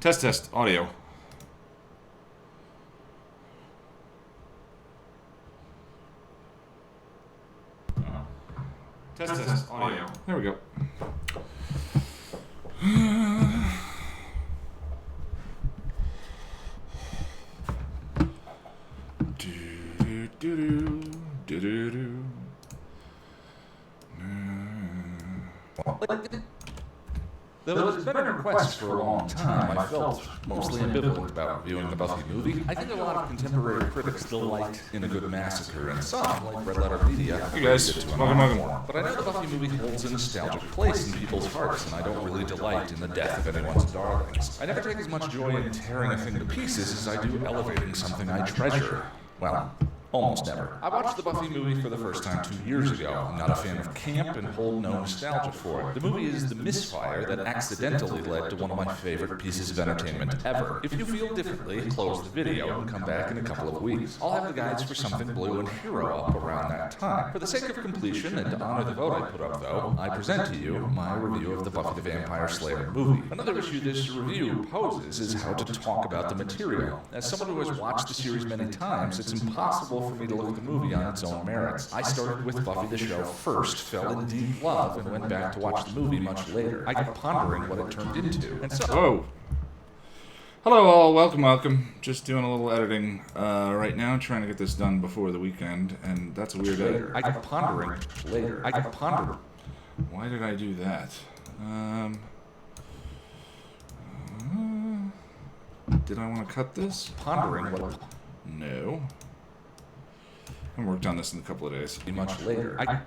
Test, audio. Test, audio. There we go. Though it's been a request for a long time, I felt mostly ambivalent about reviewing the Buffy movie. I think a lot of contemporary critics delight in a good massacre, and some, like Red Letter Media, Hey guys, welcome. But I know the Buffy movie holds a nostalgic place in people's hearts, and I don't really delight in the death of anyone's darlings. I never take as much joy in tearing a thing to pieces as I do elevating something I treasure. Well, almost never. I watched the Buffy movie for the first time 2 years ago. I'm not a fan of camp and hold no nostalgia for it. The movie is the misfire that accidentally led to one of my favorite pieces of entertainment ever. If you feel differently, close the video and come back in a couple of weeks. I'll have the guides for Something Blue and Hero up around that time. For the sake of completion and to honor the vote I put up, though, I present to you my review of the Buffy the Vampire Slayer movie. Another issue this review poses is how to talk about the material. As someone who has watched the series many times, it's impossible for me to look at the movie on its own merits. I started with Buffy the show first, fell in deep love, and went back to watch the movie much later. I kept pondering what it turned into. And so... Whoa. Hello all, welcome. Just doing a little editing right now, trying to get this done before the weekend, and that's a weird edit. I kept pondering later. I kept pondering. Why did I do that? Did I want to cut this? Pondering what... No. I haven't worked on this in a couple of days. Much later. I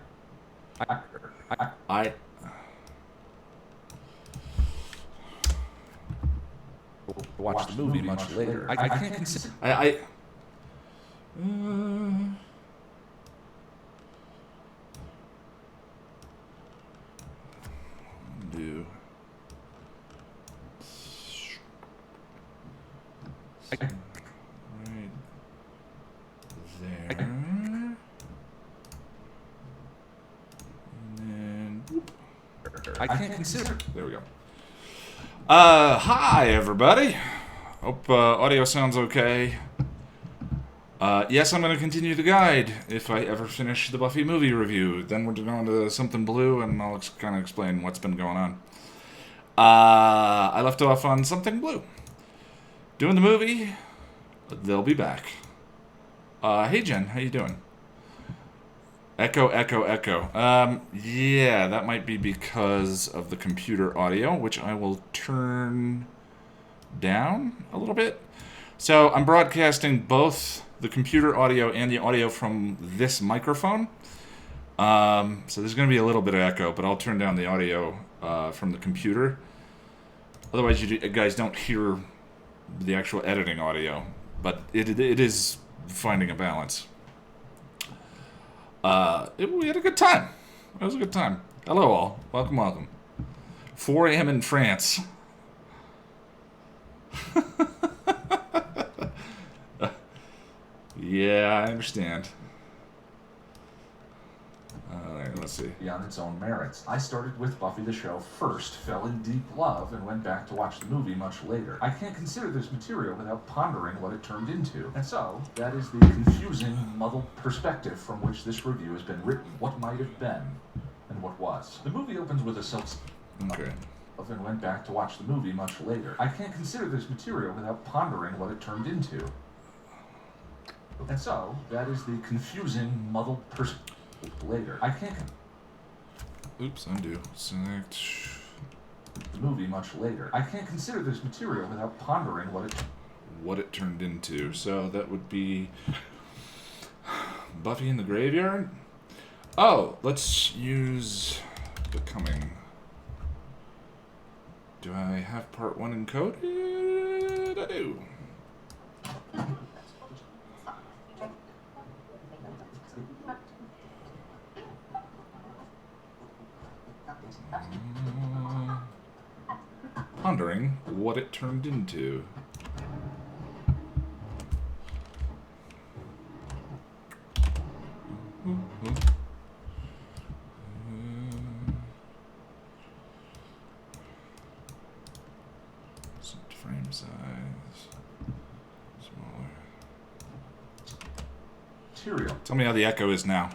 watch the movie much later. I can't consider... do... Right there. I can't consider... There we go. Hi everybody. Hope audio sounds okay. Yes, I'm going to continue the guide if I ever finish the Buffy movie review. Then we're going to Something Blue, and I'll kind of explain what's been going on. I left off on Something Blue. Doing the movie. They'll be back. Hey Jen, how you doing? Echo. Yeah, that might be because of the computer audio, which I will turn down a little bit. So I'm broadcasting both the computer audio and the audio from this microphone. So there's going to be a little bit of echo, but I'll turn down the audio from the computer. Otherwise, you guys don't hear the actual editing audio, but it is finding a balance. We had a good time. It was a good time. Hello all. Welcome. 4 a.m. in France. Yeah, I understand. Let's see. On its own merits. I started with Buffy the show first, fell in deep love, and went back to watch the movie much later. I can't consider this material without pondering what it turned into. And so, that is the confusing, muddled perspective from which this review has been written. What might have been, and what was. The movie opens with a Okay. And went back to watch the movie much later. I can't consider this material without pondering what it turned into. And so, that is the confusing, muddled perspective. Later. I can't... Oops, undo. Select... The movie much later. I can't consider this material without pondering what it turned into. So that would be... Buffy in the Graveyard? Oh, let's use... Becoming. Do I have part 1 encoded? I do. Pondering what it turned into. Set frame material. Tell me how the echo is now.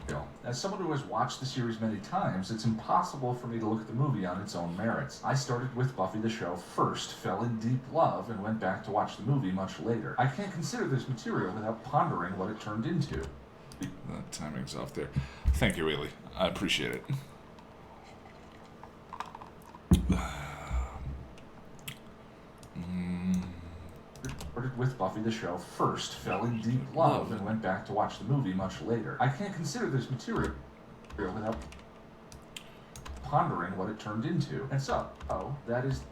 As someone who has watched the series many times, it's impossible for me to look at the movie on its own merits. I started with Buffy the show first, fell in deep love, and went back to watch the movie much later. I can't consider this material without pondering what it turned into. The timing's off there. Thank you, Whaley. I appreciate it. Started with Buffy the show first, fell in deep love, and went back to watch the movie much later. I can't consider this material without pondering what it turned into. And so, that is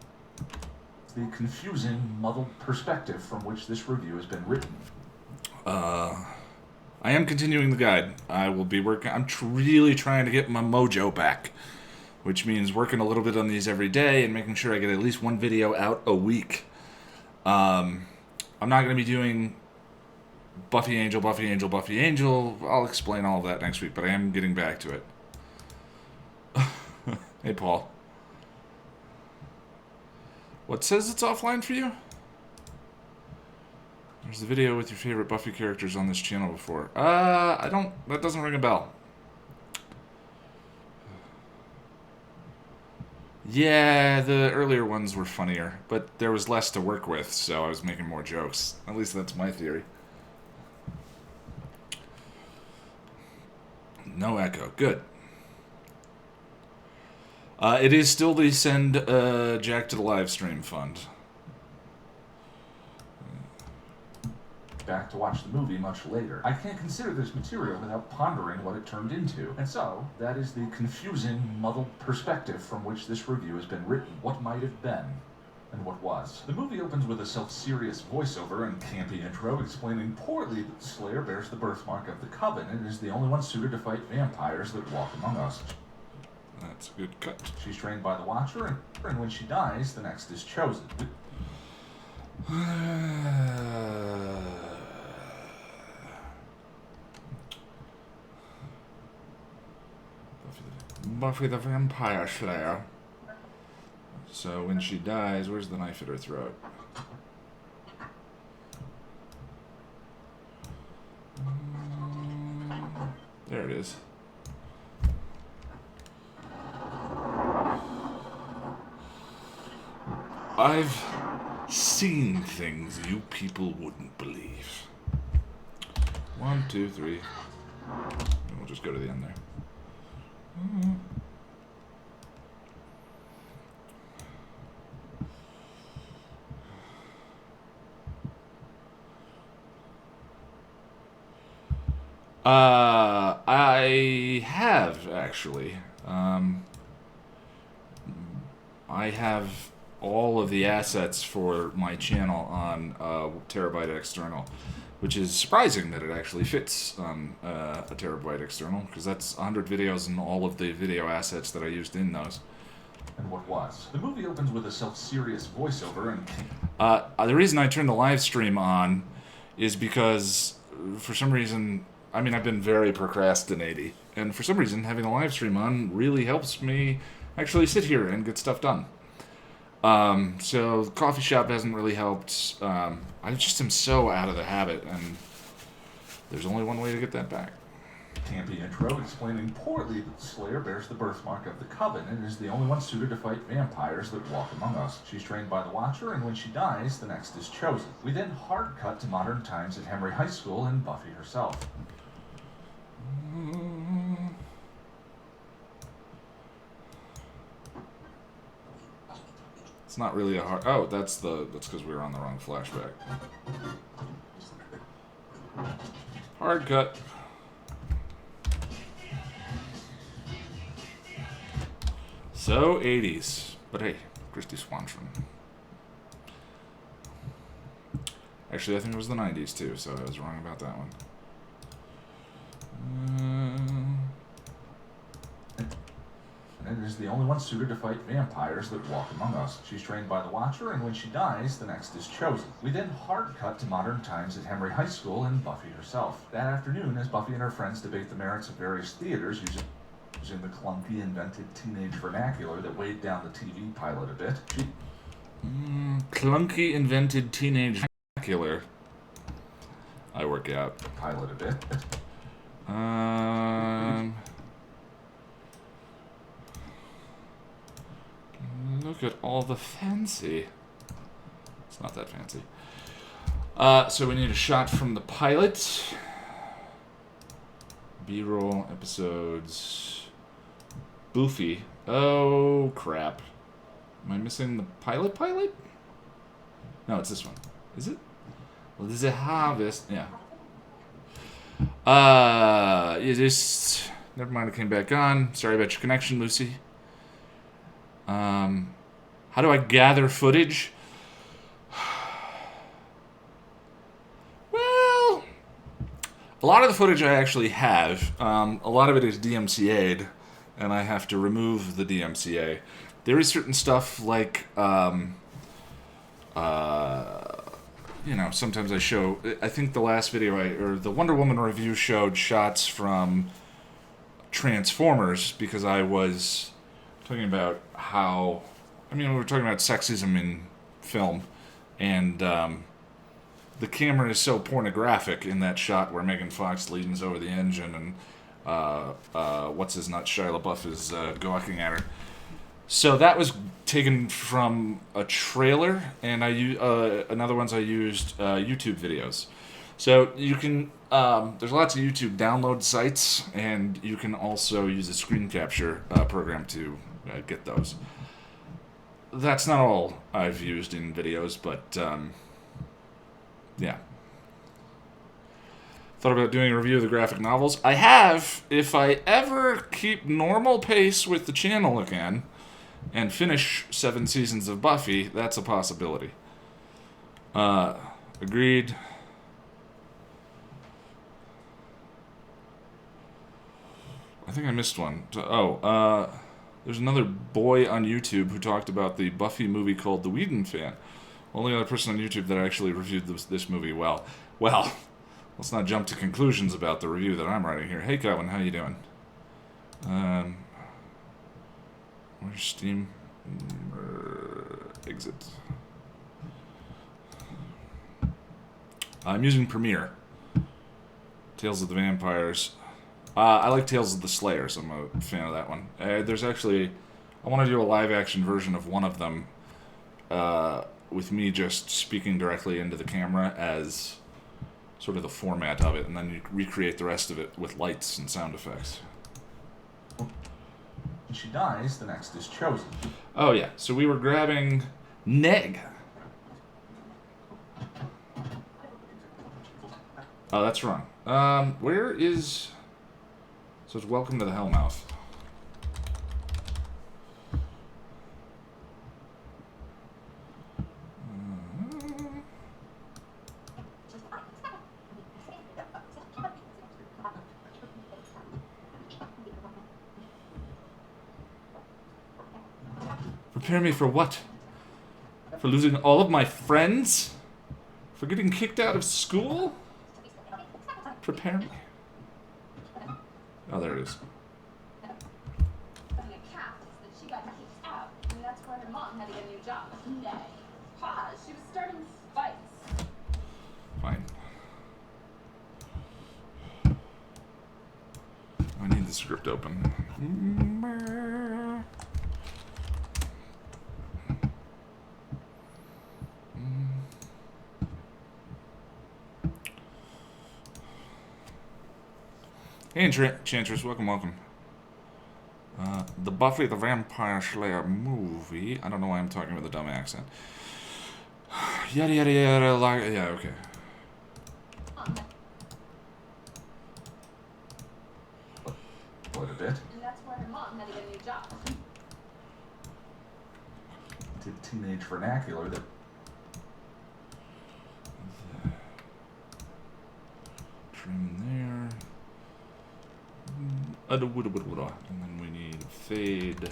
the confusing, muddled perspective from which this review has been written. I am continuing the guide. I will be working. I'm really trying to get my mojo back, which means working a little bit on these every day and making sure I get at least one video out a week. I'm not going to be doing Buffy Angel, Buffy Angel, Buffy Angel. I'll explain all of that next week, but I am getting back to it. Hey, Paul. What says it's offline for you? There's the video with your favorite Buffy characters on this channel before. That doesn't ring a bell. Yeah, the earlier ones were funnier, but there was less to work with, so I was making more jokes. At least that's my theory. No echo. Good. It is still the Send Jack to the Livestream Fund. Back to watch the movie much later. I can't consider this material without pondering what it turned into. And so, that is the confusing, muddled perspective from which this review has been written. What might have been, and what was. The movie opens with a self-serious voiceover and campy intro explaining poorly that the Slayer bears the birthmark of the Coven and is the only one suited to fight vampires that walk among us. That's a good cut. She's trained by the Watcher, and when she dies, the next is chosen. Buffy the Vampire Slayer. So when she dies, where's the knife at her throat? There it is. I've seen things you people wouldn't believe. 1, 2, 3. And we'll just go to the end there. I have actually. I have all of the assets for my channel on Terabyte External, which is surprising that it actually fits on a Terabyte External, because that's 100 videos and all of the video assets that I used in those. And what was. The movie opens with a self-serious voiceover and... the reason I turned the live stream on is because, for some reason, I mean, I've been very procrastinating, and for some reason, having the live stream on really helps me actually sit here and get stuff done. So the coffee shop hasn't really helped. I just am so out of the habit, and there's only one way to get that back. Campy intro explaining poorly that the Slayer bears the birthmark of the Coven and is the only one suited to fight vampires that walk among us. She's trained by the Watcher, and when she dies, the next is chosen. We then hard cut to modern times at Henry High School and Buffy herself. It's not really a hard... Oh, that's because we were on the wrong flashback. Hard cut. So, 80s. But hey, Christy Swanson. Actually, I think it was the 90s too, so I was wrong about that one. And is the only one suited to fight vampires that walk among us. She's trained by the Watcher, and when she dies, the next is chosen. We then hard cut to modern times at Henry High School and Buffy herself. That afternoon, as Buffy and her friends debate the merits of various theaters using the clunky, invented teenage vernacular that weighed down the TV pilot a bit. Clunky, invented teenage vernacular. I work out. Pilot a bit. Look at all the fancy. It's not that fancy. So we need a shot from the pilot. B-roll episodes. Buffy. Oh, crap. Am I missing the pilot? No, it's this one. Is it? Well, this is a harvest. Yeah. You just... Never mind, it came back on. Sorry about your connection, Lucy. How do I gather footage? Well, a lot of the footage I actually have. A lot of it is DMCA'd, and I have to remove the DMCA. There is certain stuff like, you know, sometimes I show... I think the last video, or the Wonder Woman review showed shots from Transformers, because I was talking about how... I mean, we were talking about sexism in film, and the camera is so pornographic in that shot where Megan Fox leans over the engine and what's-his-nut, Shia LaBeouf is gawking at her. So that was taken from a trailer, and another ones I used YouTube videos. So you can, there's lots of YouTube download sites, and you can also use a screen capture program to get those. That's not all I've used in videos, but yeah. Thought about doing a review of the graphic novels. I have, if I ever keep normal pace with the channel again, and finish 7 seasons of Buffy, that's a possibility. Agreed. I think I missed one. There's another boy on YouTube who talked about the Buffy movie called The Whedon Fan. Only other person on YouTube that actually reviewed this movie well. Well, let's not jump to conclusions about the review that I'm writing here. Hey, Cowan, how you doing? Where's Steam? Exit. I'm using Premiere. Tales of the Vampires. I like Tales of the Slayers. I'm a fan of that one. There's actually... I want to do a live-action version of one of them with me just speaking directly into the camera as sort of the format of it, and then you recreate the rest of it with lights and sound effects. When she dies, the next is chosen. Oh, yeah. So we were grabbing Neg. Oh, that's wrong. Where is... So it's Welcome to the Hellmouth. Prepare me for what? For losing all of my friends? For getting kicked out of school? Prepare me. Oh, there it is. She got kicked out, and that's where her mom had to get a new job. Nay. Pause. She was starting fights. Fine. I need the script open. Hey, Enchantress, welcome. The Buffy the Vampire Slayer movie. I don't know why I'm talking with a dumb accent. Yada yada yada. Yeah, okay. What a bit. And that's where her mom had to get a new job. Did teenage vernacular that... Trim there. And then we need fade.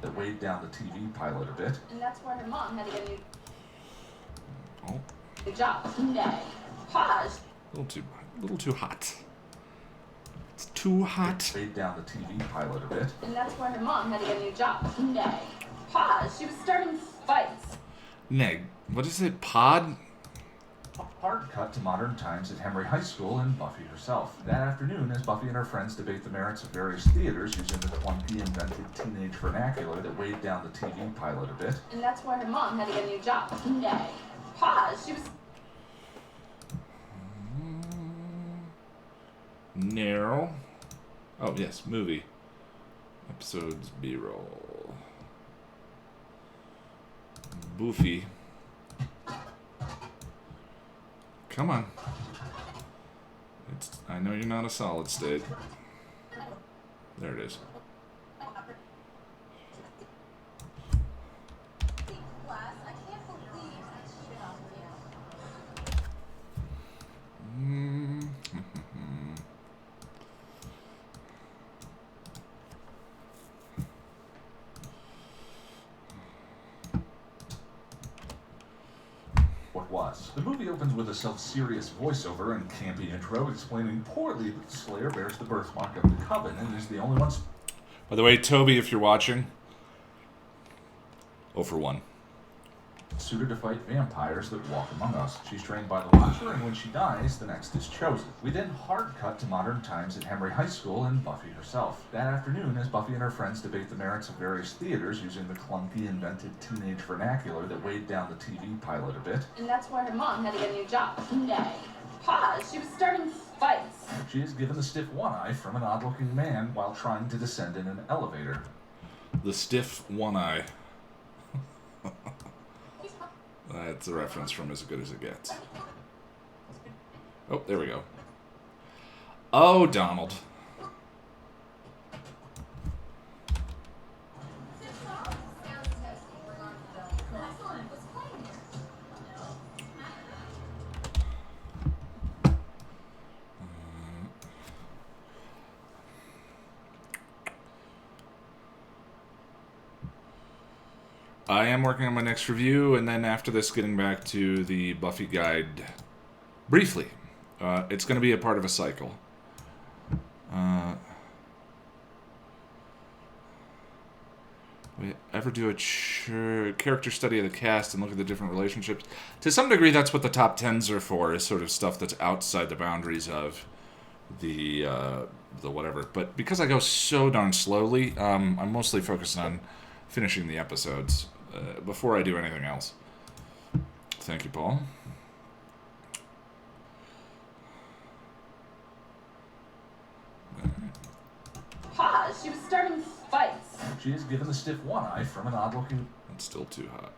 that weighed down the TV pilot a bit. And that's where her mom had to get a new Oh, job. Nay. Pause. a little too hot. It's too hot. Weighed down the TV pilot a bit. And that's where her mom had to get a new job. Nay. Pause. She was starting fights. Neg. What is it? Pod? Hard cut to modern times at Henry High School and Buffy herself. That afternoon, as Buffy and her friends debate the merits of various theaters using the clunky invented teenage vernacular that weighed down the TV pilot a bit. And that's why her mom had to get a new job. Nay. Pause. She was... Narrow. Oh, yes, movie. Episodes B-roll. Buffy. Come on. I know you're not a solid state. There it is. What was. The movie opens with a self-serious voiceover and campy intro explaining poorly that the Slayer bears the birthmark of the Coven and is the only one By the way, Toby, if you're watching, 0 for 1. suited to fight vampires that walk among us. She's trained by the Watcher, and when she dies, the next is chosen. We then hard cut to modern times at Henry High School and Buffy herself. That afternoon, as Buffy and her friends debate the merits of various theaters using the clunky invented teenage vernacular that weighed down the TV pilot a bit. And that's why her mom had to get a new job. Nay. Pause. She was starting fights. She is given the stiff one-eye from an odd-looking man while trying to descend in an elevator. The stiff one-eye. That's a reference from As Good as It Gets. Oh, there we go. Oh, Donald. I am working on my next review, and then after this, getting back to the Buffy guide briefly. It's going to be a part of a cycle. We ever do a character study of the cast and look at the different relationships? To some degree, that's what the top 10s are for, is sort of stuff that's outside the boundaries of the whatever. But because I go so darn slowly, I'm mostly focused on finishing the episodes before I do anything else. Thank you, Paul. Pause. She was starting fights. She is given the stiff one-eye from an odd-looking... It's still too hot.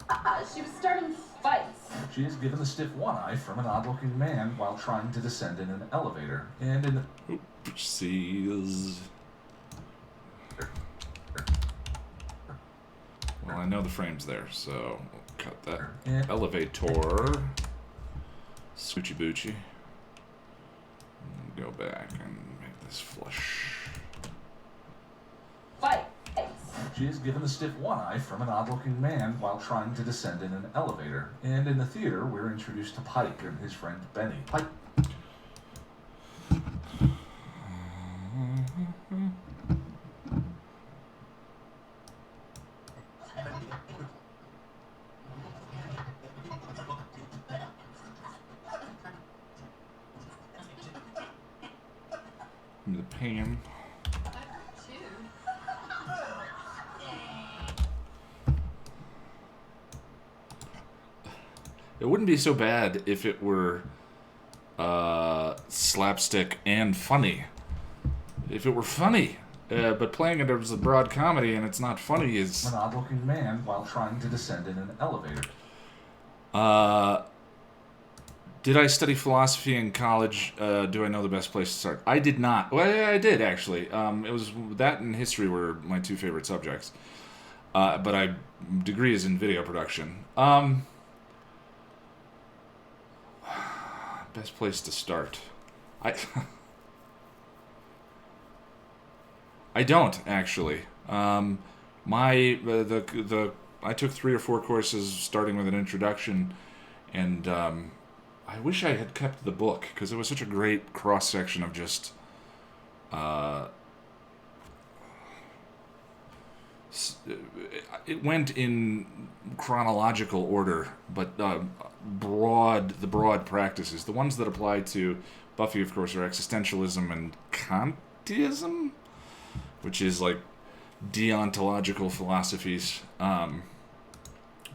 Pause. She was starting fights. She is given the stiff one-eye from an odd-looking man while trying to descend in an elevator. And in the... Oopsies. Well, I know the frame's there, so we'll cut that. Yeah. Elevator. Scoochie Boochie. Go back and make this flush. Fights. She is given the stiff one-eye from an odd-looking man while trying to descend in an elevator. And in the theater, we're introduced to Pike and his friend Benny. Pike... The pan. It wouldn't be so bad if it were slapstick and funny. If it were funny. But playing it as a broad comedy and it's not funny is... An odd-looking man while trying to descend in an elevator. Did I study philosophy in college? Do I know the best place to start? I did not. Well, yeah, I did, actually. It was that and history were my two favorite subjects. But my degree is in video production. Best place to start. I don't, actually. I took 3 or 4 courses starting with an introduction, and I wish I had kept the book, because it was such a great cross-section of just it went in chronological order, but the broad practices, the ones that apply to Buffy, of course, are existentialism and Kantism, which is like deontological philosophies,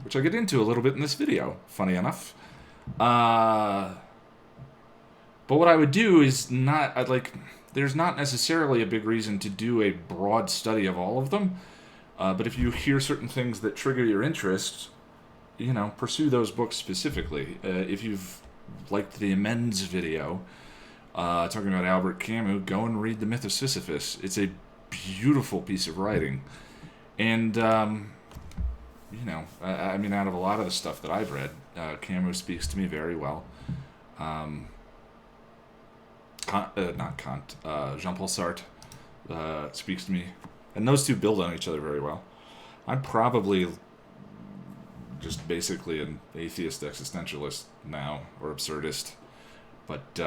which I get into a little bit in this video, funny enough. But what I would do is there's not necessarily a big reason to do a broad study of all of them. But if you hear certain things that trigger your interest, pursue those books specifically. If you've liked the Amends video, talking about Albert Camus, go and read The Myth of Sisyphus. It's a beautiful piece of writing. And, I mean, out of a lot of the stuff that I've read, Camus speaks to me very well. Jean-Paul Sartre speaks to me. And those two build on each other very well. I'm probably just basically an atheist existentialist now, or absurdist. But,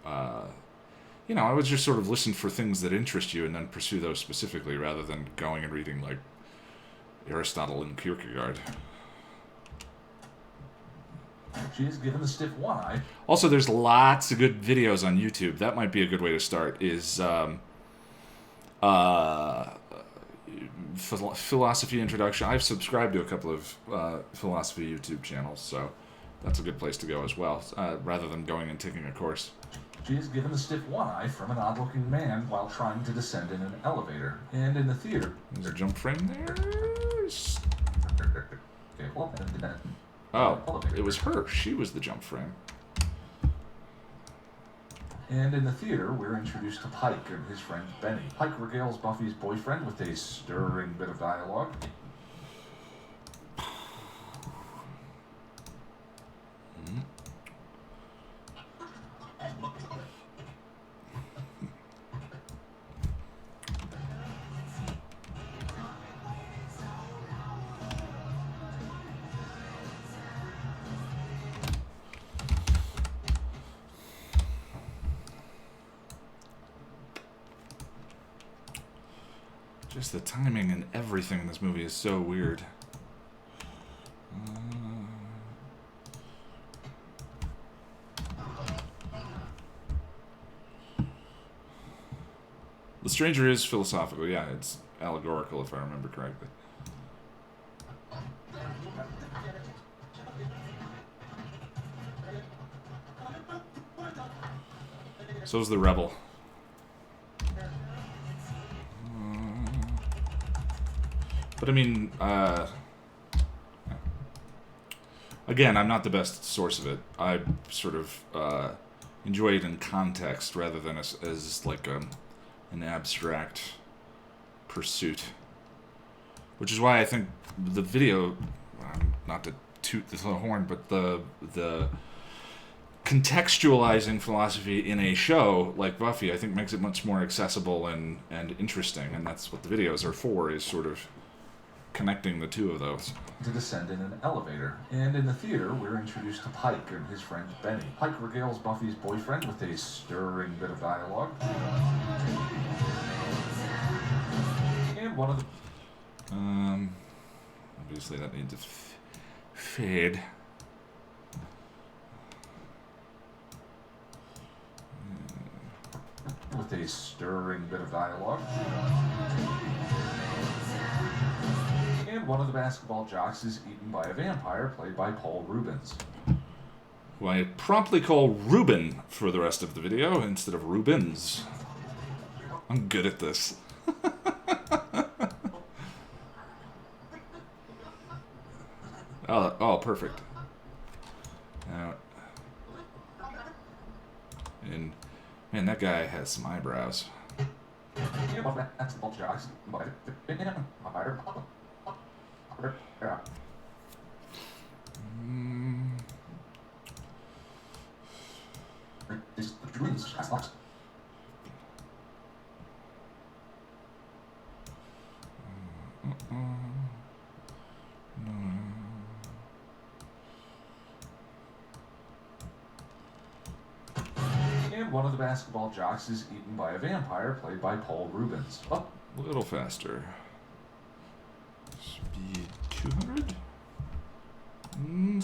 I would just sort of listen for things that interest you and then pursue those specifically rather than going and reading, like, Aristotle and Kierkegaard. She is given the stiff one eye. Also, there's lots of good videos on YouTube. That might be a good way to start, is philosophy introduction. I've subscribed to a couple of philosophy YouTube channels, so that's a good place to go as well, rather than going and taking a course. She is given the stiff one eye from an odd-looking man while trying to descend in an elevator. And in the theater... There's a jump frame there. Oh, it was her. She was the jump frame. And in the theater, we're introduced to Pike and his friend Benny. Pike regales Buffy's boyfriend with a stirring bit of dialogue. Just the timing and everything in this movie is so weird. The Stranger is philosophical, yeah, it's allegorical if I remember correctly. So is the Rebel. But I mean, again, I'm not the best source of it. I sort of enjoy it in context rather than as like an abstract pursuit. Which is why I think the video, not to toot the horn, but the contextualizing philosophy in a show like Buffy, I think makes it much more accessible and interesting. And that's what the videos are for, is sort of connecting the two of those. To descend in an elevator. And in the theater, we're introduced to Pike and his friend Benny. Pike regales Buffy's boyfriend with a stirring bit of dialogue. And one of the... Obviously that needs to fade. With a stirring bit of dialogue. And one of the basketball jocks is eaten by a vampire, played by Paul Rubens. Who I promptly call Ruben for the rest of the video instead of Rubens. I'm good at this. Oh, perfect. And man, that guy has some eyebrows. And one of the basketball jocks is eaten by a vampire, played by Paul Rubens. Oh. A little faster.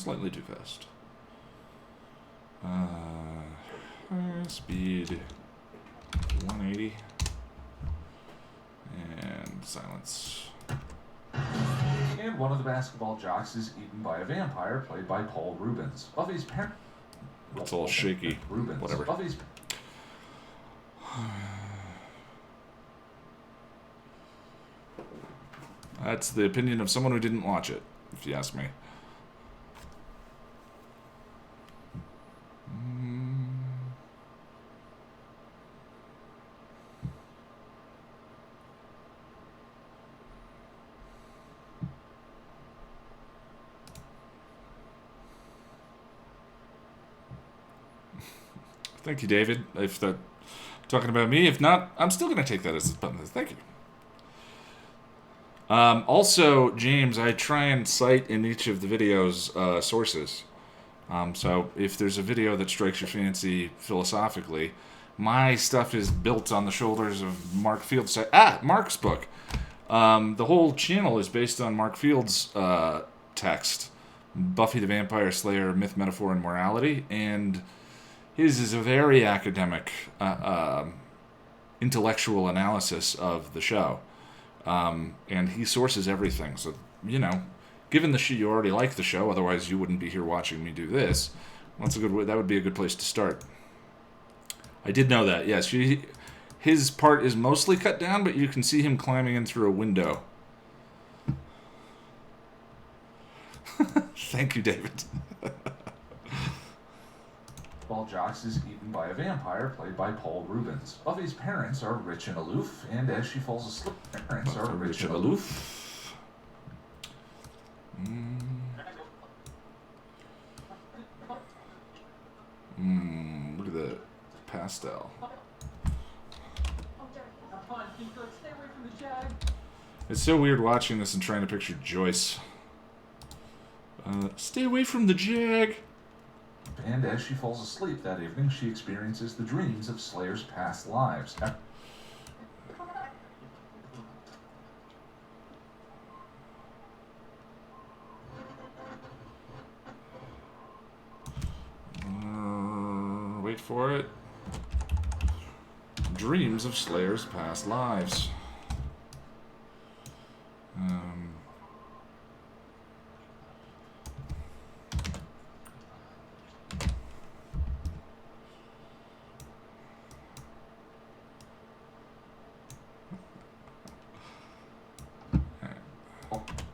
slightly too fast. Speed 180. And silence. And one of the basketball jocks is eaten by a vampire, played by Paul Rubens. Buffy's parent. It's all shaky. Rubens. Whatever. Buffy's. That's the opinion of someone who didn't watch it, if you ask me. Thank you, David. If they're talking about me, if not, I'm still going to take that as a button. Thank you. Also, James, I try and cite in each of the videos sources. So if there's a video that strikes your fancy philosophically, my stuff is built on the shoulders of Mark Field's Mark's book. The whole channel is based on Mark Field's text, Buffy the Vampire Slayer, Myth, Metaphor, and Morality, and his is a very academic, intellectual analysis of the show. And he sources everything. So, you know, given you already like the show, otherwise you wouldn't be here watching me do this. That's a good way. That would be a good place to start. I did know that. Yes, his part is mostly cut down, but you can see him climbing in through a window. Thank you, David. While Jocks is eaten by a vampire, played by Paul Rubens. Buffy's parents are rich and aloof, and as she falls asleep, her parents are rich and aloof. Look at that pastel. It's so weird watching this and trying to picture Joyce. Stay away from the jag. And as she falls asleep that evening, she experiences the dreams of Slayer's past lives. Wait for it. Dreams of Slayer's past lives.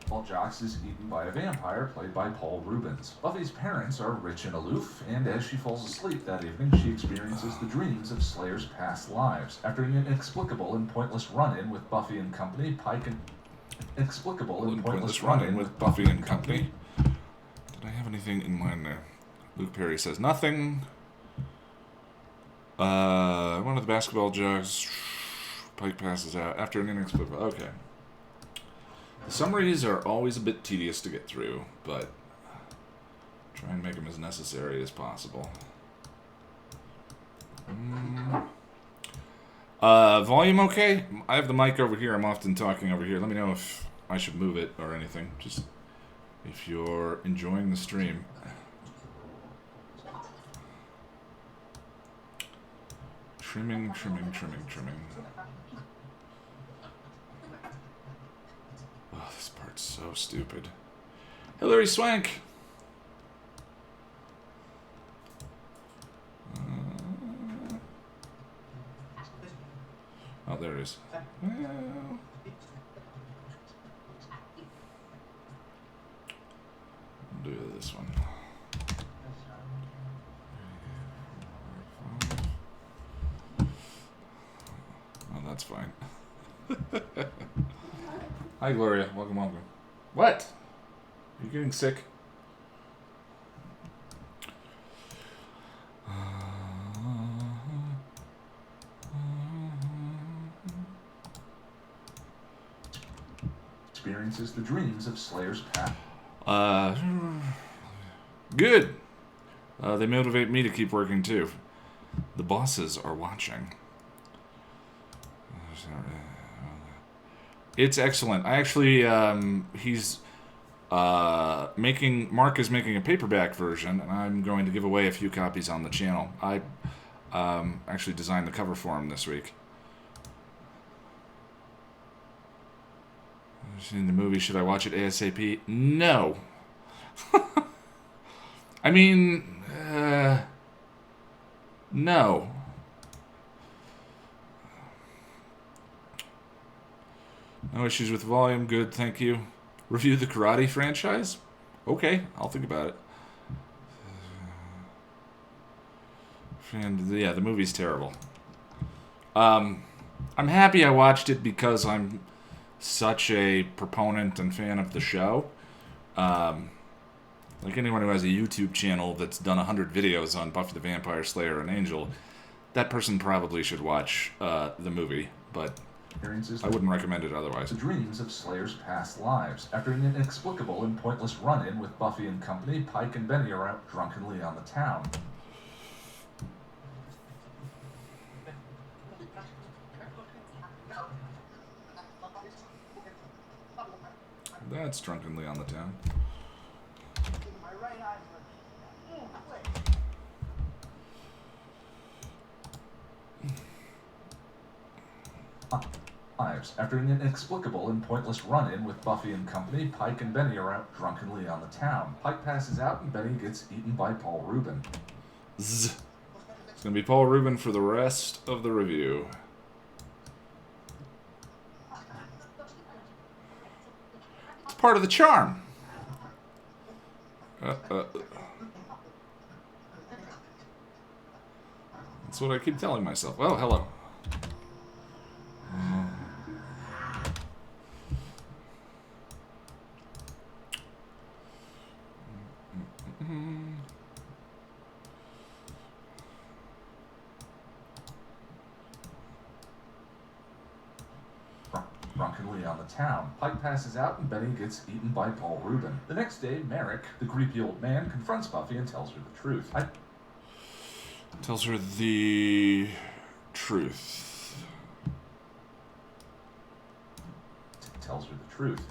While Jocks is eaten by a vampire, played by Paul Rubens. Buffy's parents are rich and aloof, and as she falls asleep that evening, she experiences the dreams of Slayer's past lives. After an inexplicable and pointless run-in with Buffy and company, Pike and... Inexplicable and pointless run-in with Buffy and company. Did I have anything in mind there? Luke Perry says nothing. One of the basketball jugs. Pike passes out after an inexplicable... Okay. The summaries are always a bit tedious to get through, but try and make them as necessary as possible. Volume okay? I have the mic over here. I'm often talking over here. Let me know if I should move it or anything. Just if you're enjoying the stream. Trimming. Oh, this part's so stupid. Hillary Swank! Oh, there it is. Well, do this one. Oh, that's fine. Hi, Gloria. Welcome. What? Are you getting sick? Experiences the dreams of Slayer's past. Good. They motivate me to keep working too. The bosses are watching. It's excellent. I actually, he's Mark is making a paperback version, and I'm going to give away a few copies on the channel. I actually designed the cover for him this week. I've seen the movie. Should I watch it ASAP? No. I mean, no. No issues with volume. Good, thank you. Review the Karate franchise? Okay, I'll think about it. And yeah, the movie's terrible. I'm happy I watched it because I'm such a proponent and fan of the show. Like anyone who has a YouTube channel that's done 100 videos on Buffy the Vampire Slayer and Angel, that person probably should watch the movie, but I wouldn't recommend it otherwise. The dreams of Slayer's past lives. After an inexplicable and pointless run-in with Buffy and company, Pike and Benny are out drunkenly on the town. That's drunkenly on the town. Lives. After an inexplicable and pointless run-in with Buffy and company, Pike and Benny are out drunkenly on the town. Pike passes out and Benny gets eaten by Paul Rubin. Zzz. It's going to be Paul Rubin for the rest of the review. It's part of the charm. That's what I keep telling myself. Oh, hello. Drunkenly on the town. Pike passes out and Benny gets eaten by Paul Rubin. The next day, Merrick, the creepy old man, confronts Buffy and tells her the truth. Tells her the truth. Tells her the truth.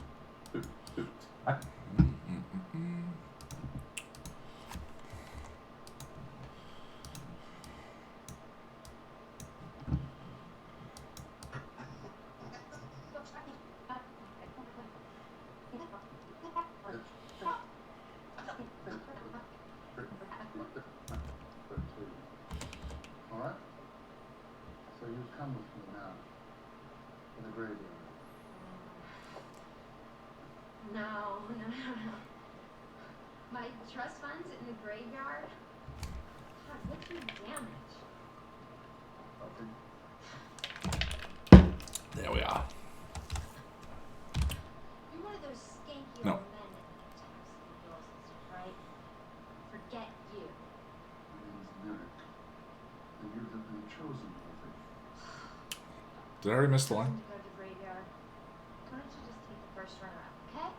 Come with me now, to the graveyard. No. My trust funds in the graveyard? God, what do you damage? Nothing. There we are. You're one of those skanky No. old men that attacks the girl sisters, right? Forget you. My name is Merrick, and you have been chosen, Buffy. Did I already miss the line? To go to the graveyard. Why don't you just take the first runner up, okay?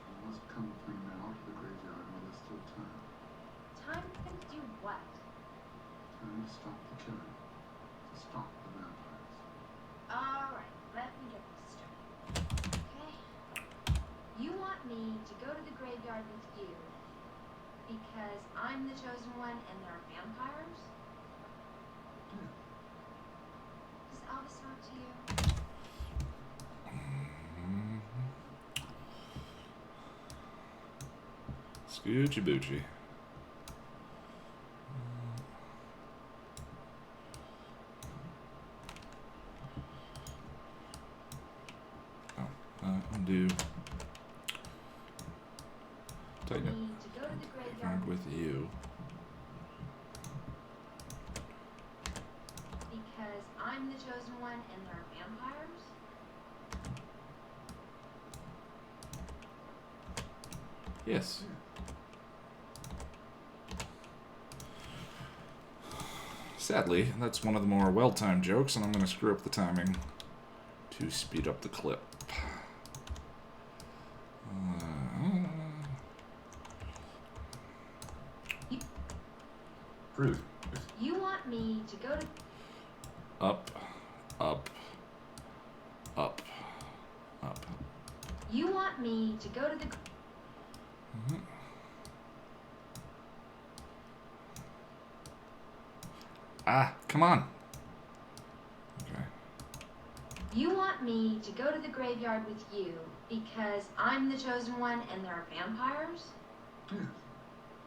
You must come with me now to the graveyard while there's still time. Time to do what? Time to stop the killing. To stop the vampires. Alright, let me get this straight. Okay? You want me to go to the graveyard with you because I'm the chosen one and there are vampires? Does Elvis talk to you? Scoochie boochie. Undo. Tighten You it. need to go to the graveyard With you. because I'm the chosen one and there are vampires? Yes. Sadly, that's one of the more well-timed jokes, and I'm going to screw up the timing to speed up the clip. Truth. You want me to go to... Up, up, up, up. You want me to go to the... Ah, come on. Okay. You want me to go to the graveyard with you because I'm the chosen one and there are vampires? Yeah.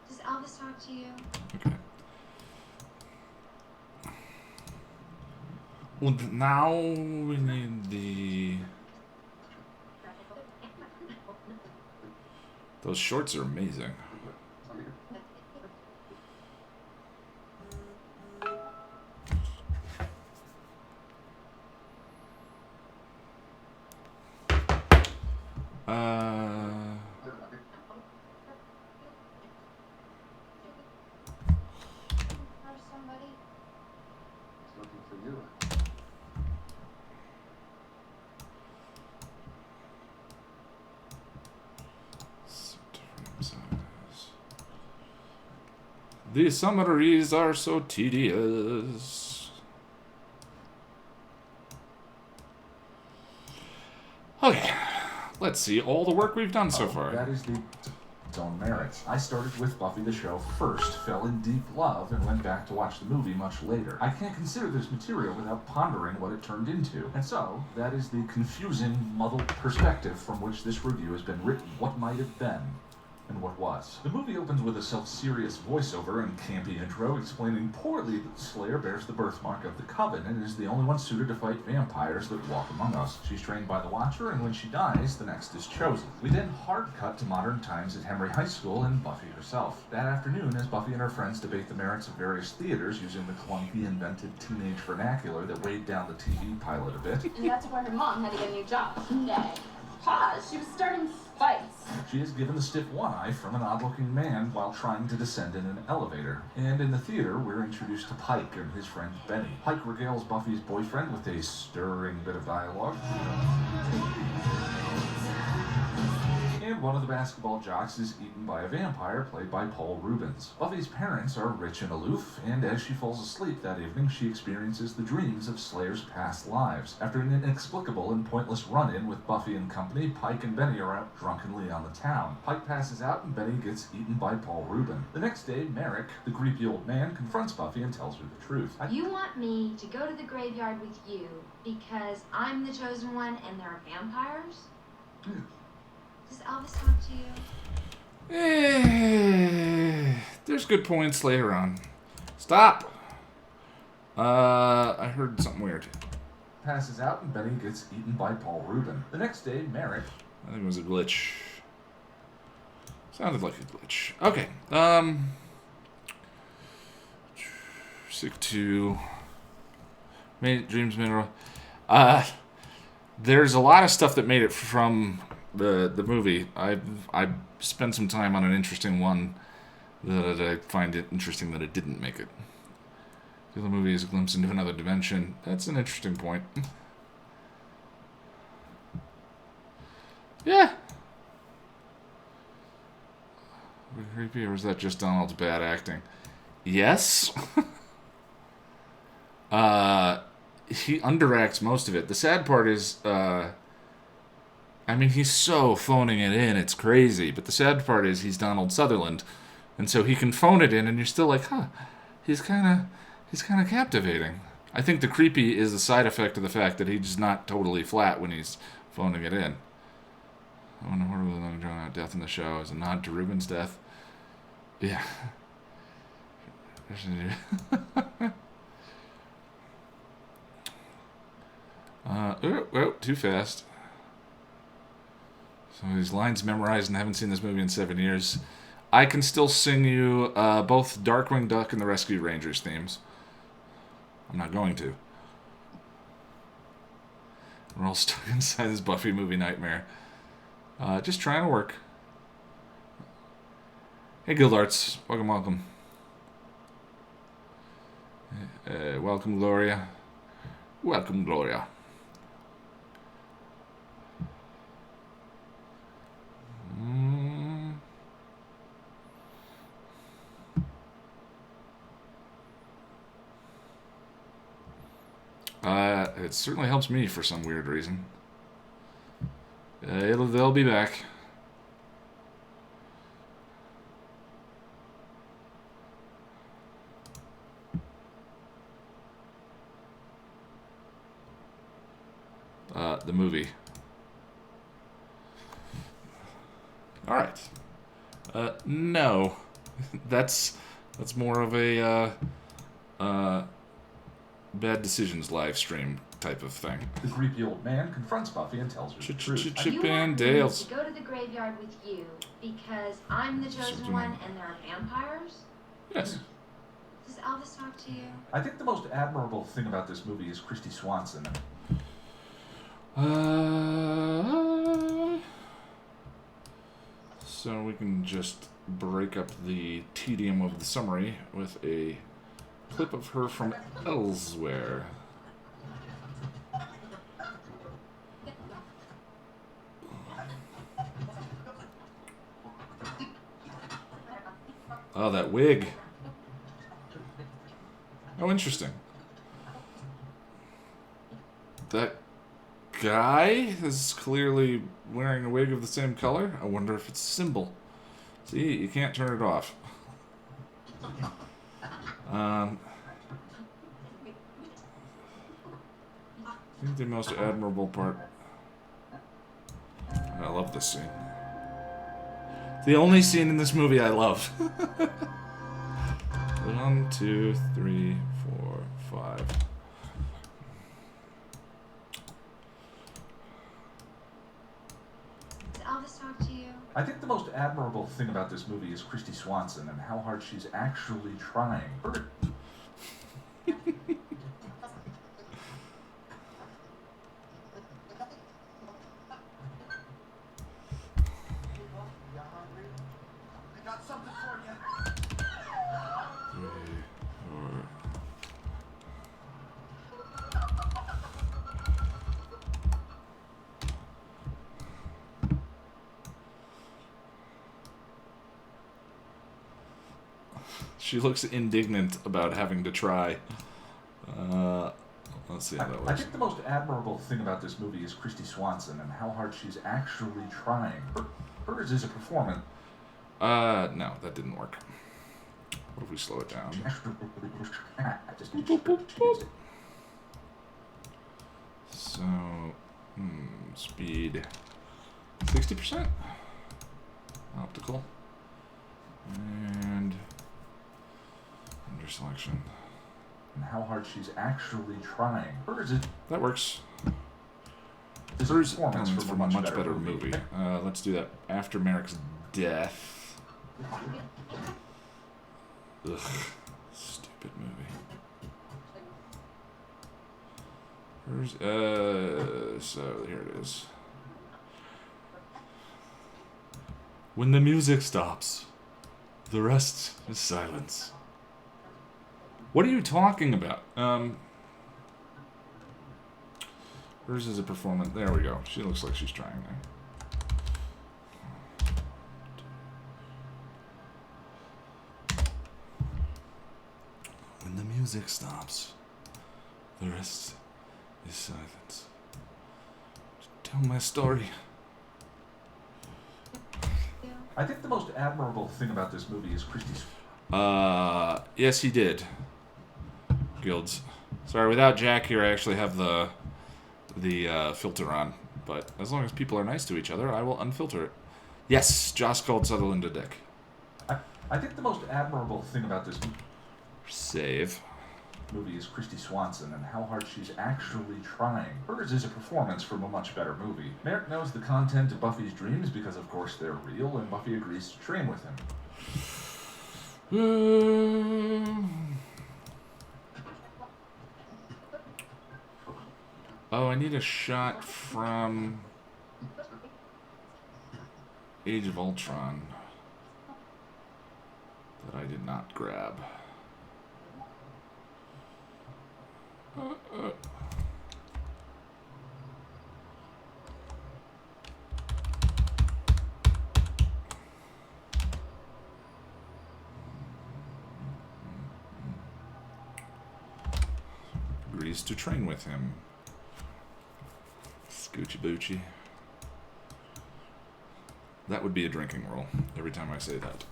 Does Elvis talk to you? Okay. Well, now we need the... Those shorts are amazing. Or somebody? He's looking for you. The summaries are so tedious. Okay, let's see all the work we've done so far. That is the its own merits. I started with Buffy the show first, fell in deep love, and went back to watch the movie much later. I can't consider this material without pondering what it turned into. And so, that is the confusing, muddled perspective from which this review has been written. What might have been, and what was. The movie opens with a self-serious voiceover and campy intro explaining poorly that the Slayer bears the birthmark of the Coven and is the only one suited to fight vampires that walk among us. She's trained by the Watcher, and when she dies, the next is chosen. We then hard cut to modern times at Henry High School and Buffy herself. That afternoon, as Buffy and her friends debate the merits of various theaters using the clunky, invented teenage vernacular that weighed down the TV pilot a bit, And that's where her mom had to get a new job. Nay. Pause. She was starting fights. she is given the stiff one eye from an odd-looking man while trying to descend in an elevator. And in the theater, we're introduced to Pike and his friend Benny. Pike regales Buffy's boyfriend with a stirring bit of dialogue. And one of the basketball jocks is eaten by a vampire played by Paul Rubens. Buffy's parents are rich and aloof, and as she falls asleep that evening, she experiences the dreams of Slayer's past lives. After an inexplicable and pointless run-in with Buffy and company, Pike and Benny are out drunkenly on the town. Pike passes out and Benny gets eaten by Paul Rubin. The next day, Merrick, the creepy old man, confronts Buffy and tells her the truth. You want me to go to the graveyard with you because I'm the chosen one and there are vampires? Yeah. Does Elvis talk to you? There's good points later on. Stop! I heard something weird. Passes out and Benny gets eaten by Paul Rubin. The next day, Merrick... I think it was a glitch. Sounded like a glitch. Okay. Sick 2. Dreams Mineral. There's a lot of stuff that made it from the movie. I spent some time on an interesting one that I find it interesting that it didn't make it. The movie is a glimpse into another dimension. That's an interesting point. Yeah. Creepy, or was that just Donald's bad acting? Yes. He underacts most of it. The sad part is, he's so phoning it in, it's crazy. But the sad part is he's Donald Sutherland, and so he can phone it in, and you're still like, huh, he's kind of captivating. I think the creepy is a side effect of the fact that he's not totally flat when he's phoning it in. I wonder what the long drawn out death in the show is a nod to Rubin's death. Yeah. Too fast. Some of these lines memorized and haven't seen this movie in 7 years. I can still sing you both Darkwing Duck and the Rescue Rangers themes. I'm not going to. We're all stuck inside this Buffy movie nightmare. Just trying to work. Hey, Guild Arts. Welcome. Welcome, Gloria. Welcome, Gloria. It certainly helps me for some weird reason. They'll be back. The movie. All right. No, that's more of a bad decisions live stream type of thing. The creepy old man confronts Buffy and tells her the truth. You Chip want and me Dale's. to go to the graveyard with you because I'm the chosen one and there are vampires? Yes. Does Elvis talk to you? I think the most admirable thing about this movie is Christy Swanson. So we can just break up the tedium of the summary with a clip of her from elsewhere. Oh, that wig. Oh, interesting. That guy is clearly wearing a wig of the same color. I wonder if it's a symbol. See, you can't turn it off. I think the most admirable part. I love this scene. The only scene in this movie I love. 1, 2, 3, 4, 5. Does Elvis talk to you? I think the most admirable thing about this movie is Christy Swanson and how hard she's actually trying. She looks indignant about having to try. Let's see how that I works. think the most admirable thing about this movie is Christy Swanson and how hard she's actually trying. Hers is a performance. No, that didn't work. What if we slow it down? So, speed 60%. Optical. And under selection. And how hard she's actually trying. Hers is That works. a Hers performance is from a much better movie. Let's do that after Merrick's death. Ugh. Stupid movie. So here it is. When the music stops, the rest is silence. What are you talking about? Hers is a performance. There we go. She looks like she's trying there. When the music stops, the rest is silence. Tell my story. I think the most admirable thing about this movie is Christy. Yes, he did. Guilds. Sorry, without Jack here, I actually have the filter on. But as long as people are nice to each other, I will unfilter it. Yes, Joss called Sutherland a dick. I think the most admirable thing about this Save. movie is Christy Swanson and how hard she's actually trying. Hers is a performance from a much better movie. Merrick knows the content of Buffy's dreams because, of course, they're real, and Buffy agrees to train with him. Oh, I need a shot from Age of Ultron that I did not grab. Agrees to train with him. Scoochie Boochie. That would be a drinking rule every time I say that.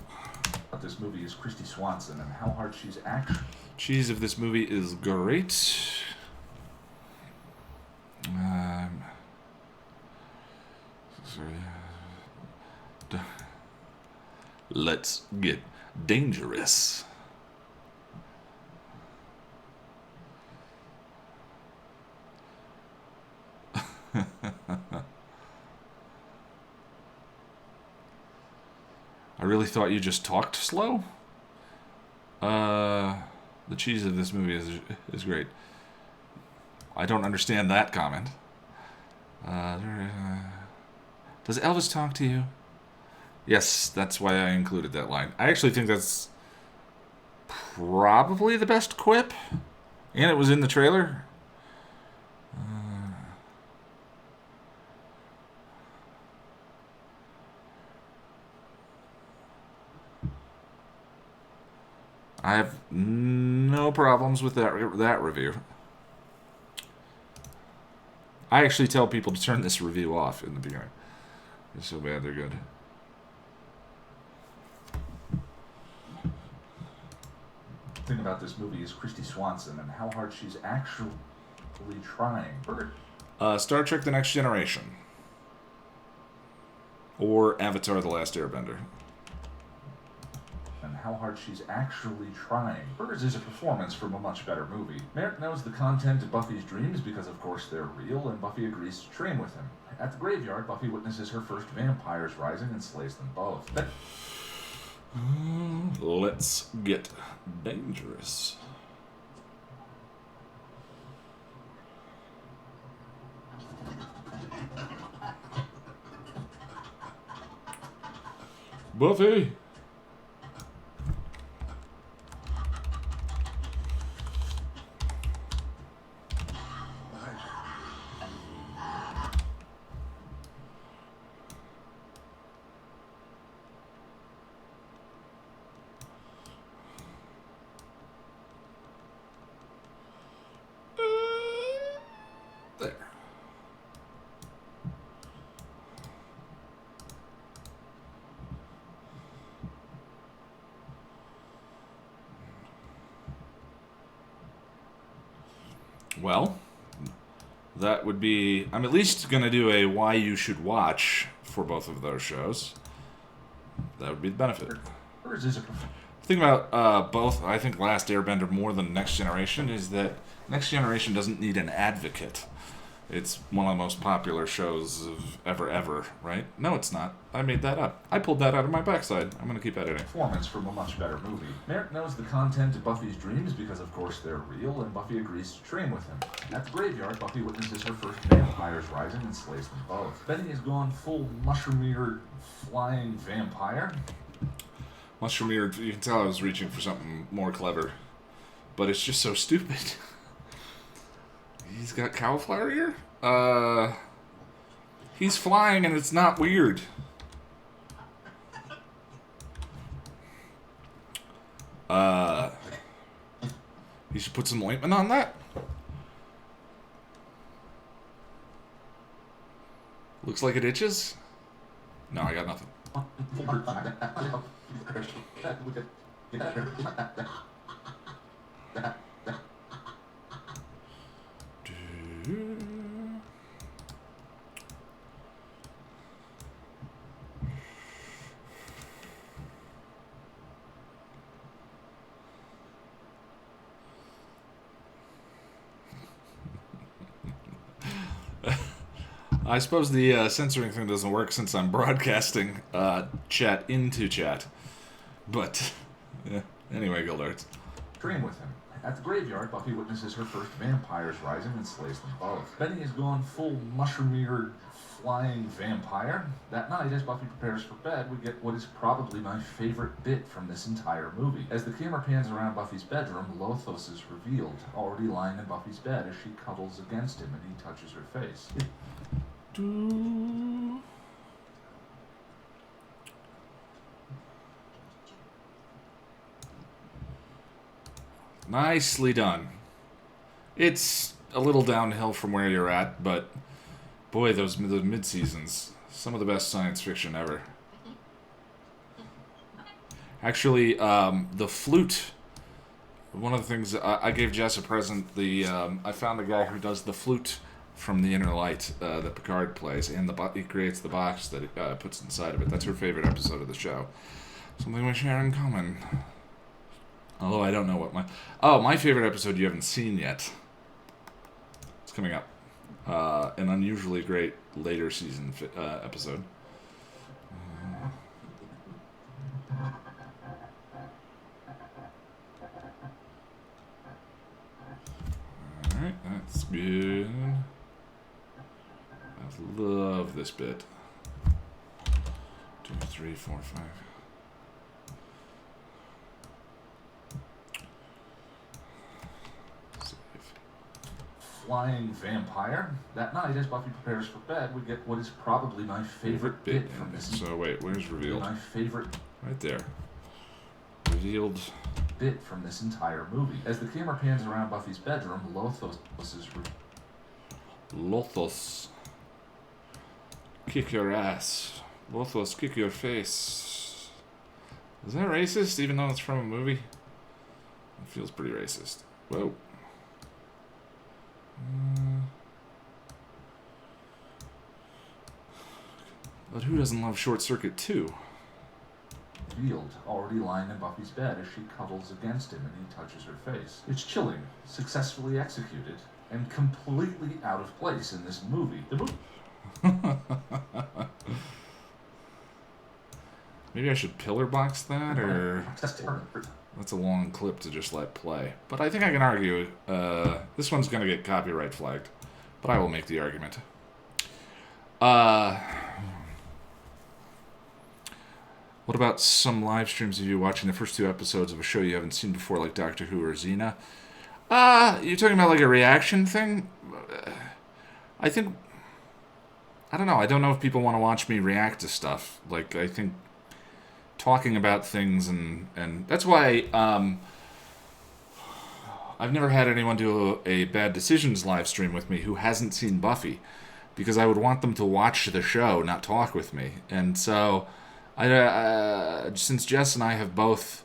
But this movie is Christy Swanson and how hard she's actually... Cheese of this movie is great. Sorry. Let's get dangerous. I really thought you just talked slow. The cheese of this movie is great. I don't understand that comment. Does Elvis talk to you? Yes, that's why I included that line. I actually think that's probably the best quip, and it was in the trailer. I have no problems with that review. I actually tell people to turn this review off in the beginning. It's so bad they're good. The thing about this movie is Christy Swanson and how hard she's actually trying. Star Trek The Next Generation. Or Avatar The Last Airbender. And how hard she's actually trying. Hers is a performance from a much better movie. Merrick knows the content of Buffy's dreams because of course they're real, and Buffy agrees to train with him. At the graveyard, Buffy witnesses her first vampires rising and slays them both. Let's get dangerous. Buffy! There. Well, that would be... I'm at least going to do a why you should watch for both of those shows. That would be the benefit. Hers is a The thing about both, I think Last Airbender more than Next Generation, is that Next Generation doesn't need an advocate. It's one of the most popular shows of ever, right? No, it's not. I made that up. I pulled that out of my backside. I'm going to keep editing. performance from a much better movie. Merrick knows the content of Buffy's dreams because of course they're real, and Buffy agrees to train with him. At the graveyard, Buffy witnesses her first vampires rising and slays them both. Benny has gone full mushroom-eared flying vampire. Mushroom eared, you can tell I was reaching for something more clever. But it's just so stupid. He's got cauliflower ear? He's flying and it's not weird. You should put some ointment on that. Looks like it itches. No, I got nothing. I suppose the censoring thing doesn't work since I'm broadcasting chat into chat. But, yeah. Anyway, Gildarts. Train with him. At the graveyard, Buffy witnesses her first vampires rising and slays them both. Benny has gone full mushroom-eared flying vampire. That night, as Buffy prepares for bed, we get what is probably my favorite bit from this entire movie. As the camera pans around Buffy's bedroom, Lothos is revealed, already lying in Buffy's bed as she cuddles against him and he touches her face. Nicely done. It's a little downhill from where you're at, but boy, those mid-seasons, some of the best science fiction ever. Actually, the flute. One of the things I gave Jess a present. I found a guy who does the flute from the Inner Light that Picard plays, and he creates the box that he puts inside of it. That's her favorite episode of the show. Something we share in common. Although I don't know what my favorite episode you haven't seen yet. It's coming up. An unusually great later season episode. Alright, that's good. I love this bit. 2, 3, 4, 5. Save. Flying vampire. That night, as Buffy prepares for bed, we get what is probably my favorite bit from this. So wait, where's revealed? My favorite right there. Revealed bit from this entire movie. As the camera pans around Buffy's bedroom, Lothos. Kick your ass. Lothos, kick your face. Is that racist, even though it's from a movie? It feels pretty racist. Whoa. But who doesn't love Short Circuit 2? Revealed, already lying in Buffy's bed as she cuddles against him and he touches her face. It's chilling, successfully executed, and completely out of place in this movie. The movie. Maybe I should pillar box that, or that's a long clip to just let play. But I think I can argue this one's going to get copyright flagged, but I will make the argument. What about some live streams of you watching the first 2 episodes of a show you haven't seen before, like Doctor Who or Xena? You're talking about like a reaction thing? I don't know. I don't know if people want to watch me react to stuff. Like, I think talking about things and that's why I've never had anyone do a Bad Decisions live stream with me who hasn't seen Buffy, because I would want them to watch the show, not talk with me. And so since Jess and I have both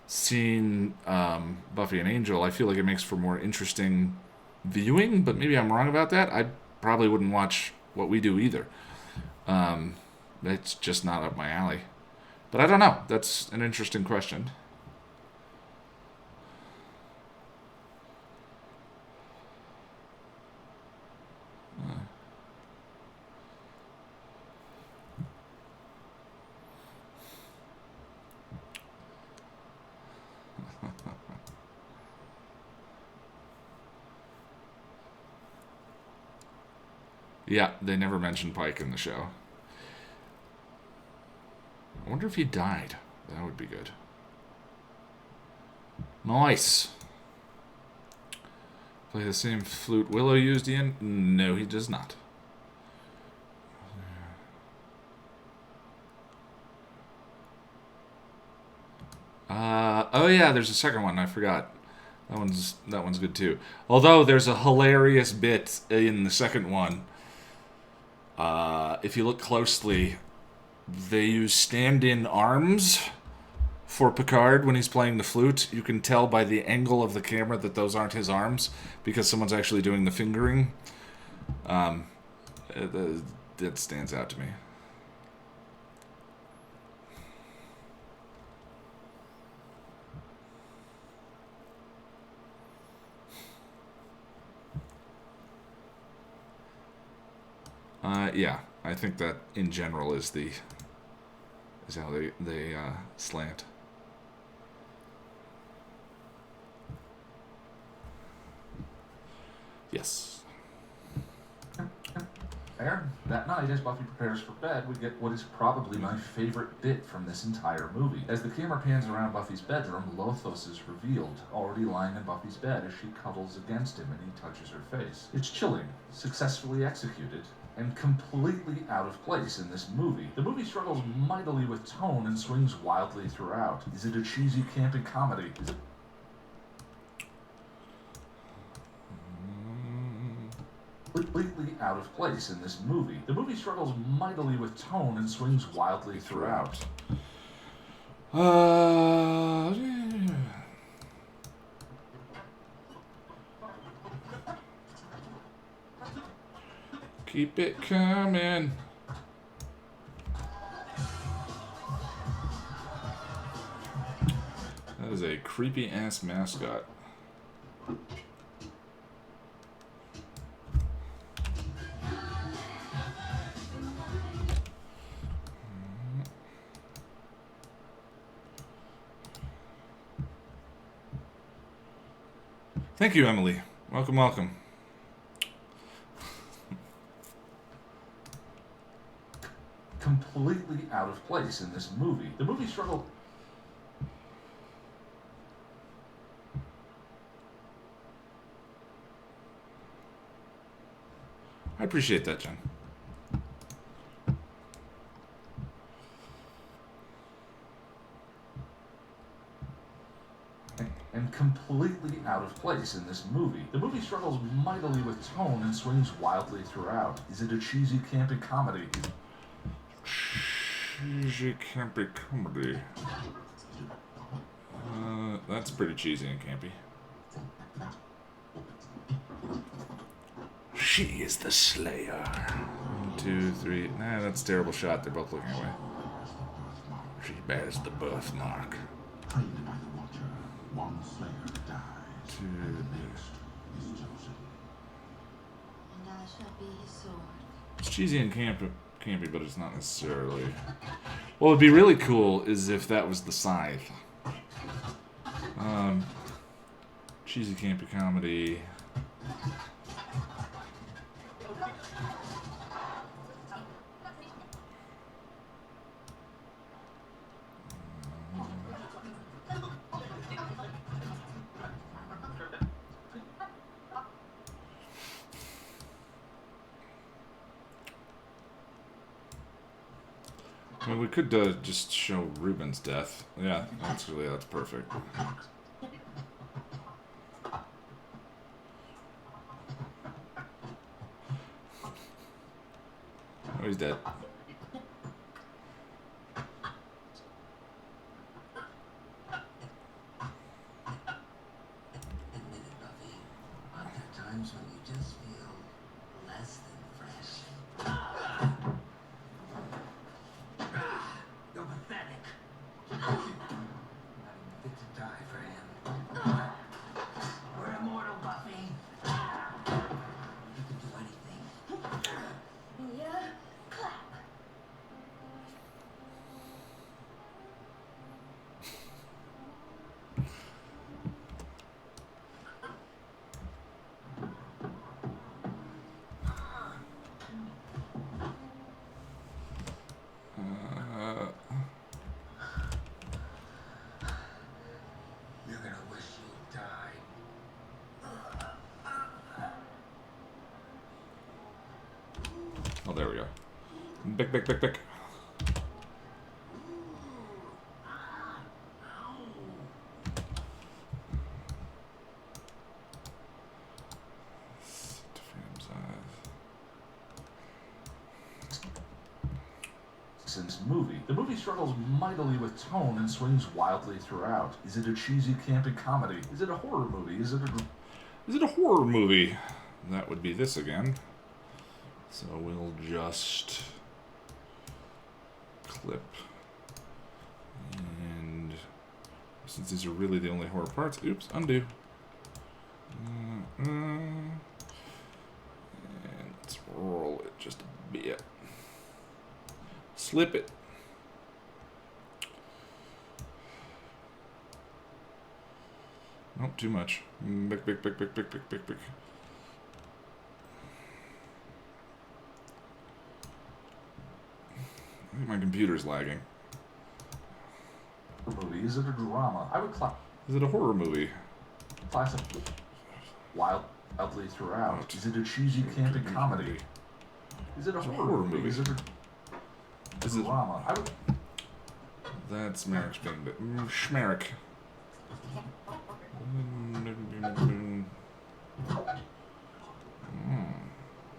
seen Buffy and Angel, I feel like it makes for more interesting viewing, but maybe I'm wrong about that. I probably wouldn't watch what we do either. It's just not up my alley. But I don't know. That's an interesting question. Yeah, they never mentioned Pike in the show. I wonder if he died. That would be good. Nice. Play the same flute Willow used, Ian? No, he does not. Oh yeah, there's a second one. I forgot. That one's good too. Although there's a hilarious bit in the second one. If you look closely, they use stand-in arms for Picard when he's playing the flute. You can tell by the angle of the camera that those aren't his arms, because someone's actually doing the fingering. That stands out to me. Yeah, I think that in general is how they slant. Yes. Aaron, that night, as Buffy prepares for bed, we get what is probably my favorite bit from this entire movie. As the camera pans around Buffy's bedroom, Lothos is revealed, already lying in Buffy's bed as she cuddles against him and he touches her face. It's chilling, successfully executed, and completely out of place in this movie. The movie struggles mightily with tone and swings wildly throughout. Is it a cheesy, campy comedy? Is it completely out of place in this movie? The movie struggles mightily with tone and swings wildly throughout. Keep it coming. That is a creepy ass mascot. Thank you, Emily. Welcome, welcome. Completely out of place in this movie. The movie struggled. I appreciate that, Jen. And completely out of place in this movie. The movie struggles mightily with tone and swings wildly throughout. Is it a cheesy, campy comedy? Cheesy, campy comedy. That's pretty cheesy and campy. She is the Slayer. 1, 2, 3. Nah, that's a terrible shot. They're both looking away. She bears the birthmark. Trained by the Watcher, one Slayer dies. 2. And I shall be his sword. It's cheesy and campy, but it's not necessarily. What would be really cool is if that was the scythe. Cheesy, campy comedy. I mean, we could just show Ruben's death. Yeah, that's perfect. Oh, he's dead. Buffy, aren't there times when you just feel less than fresh? You're pathetic. Not even fit to die for him. We're immortal, Buffy. You can do anything. Yeah, clap. You're gonna wish you died. Oh, there we go. Bick. Since movie. The movie struggles mightily with tone and swings wildly throughout. Is it a cheesy, campy comedy? Is it a horror movie? Is it a horror movie? That would be this again. So we'll just clip. And since these are really the only horror parts, oops, undo. And let's roll it just a bit. Slip it. Nope, too much. Bick. I think my computer's lagging. movie? Is it a drama? I would Is it a horror movie? classify wildly throughout. Is it a cheesy, campy comedy? Is it a horror movie? Is it a drama? I would. That's Merrick's being bit. Schmerrick.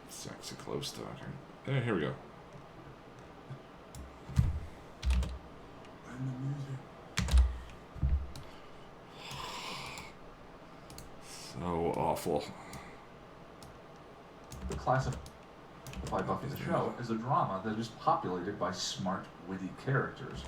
Sexy close talking. Here we go. When the music awful. The classify Buffy the show as a drama that is populated by smart, witty characters.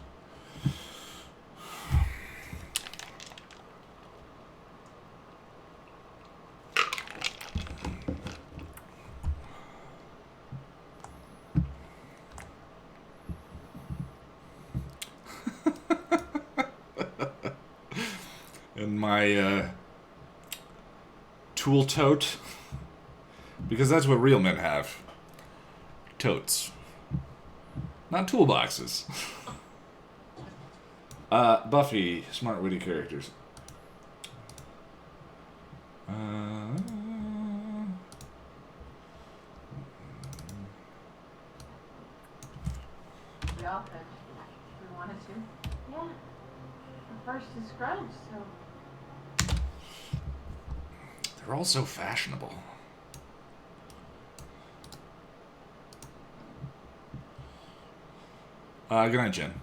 And my tool tote, because that's what real men have. Totes. Not toolboxes. Buffy, smart, witty characters. We all could. If we wanted to. Yeah. The first is Scrubs, so. They're all so fashionable. Good night, Jen.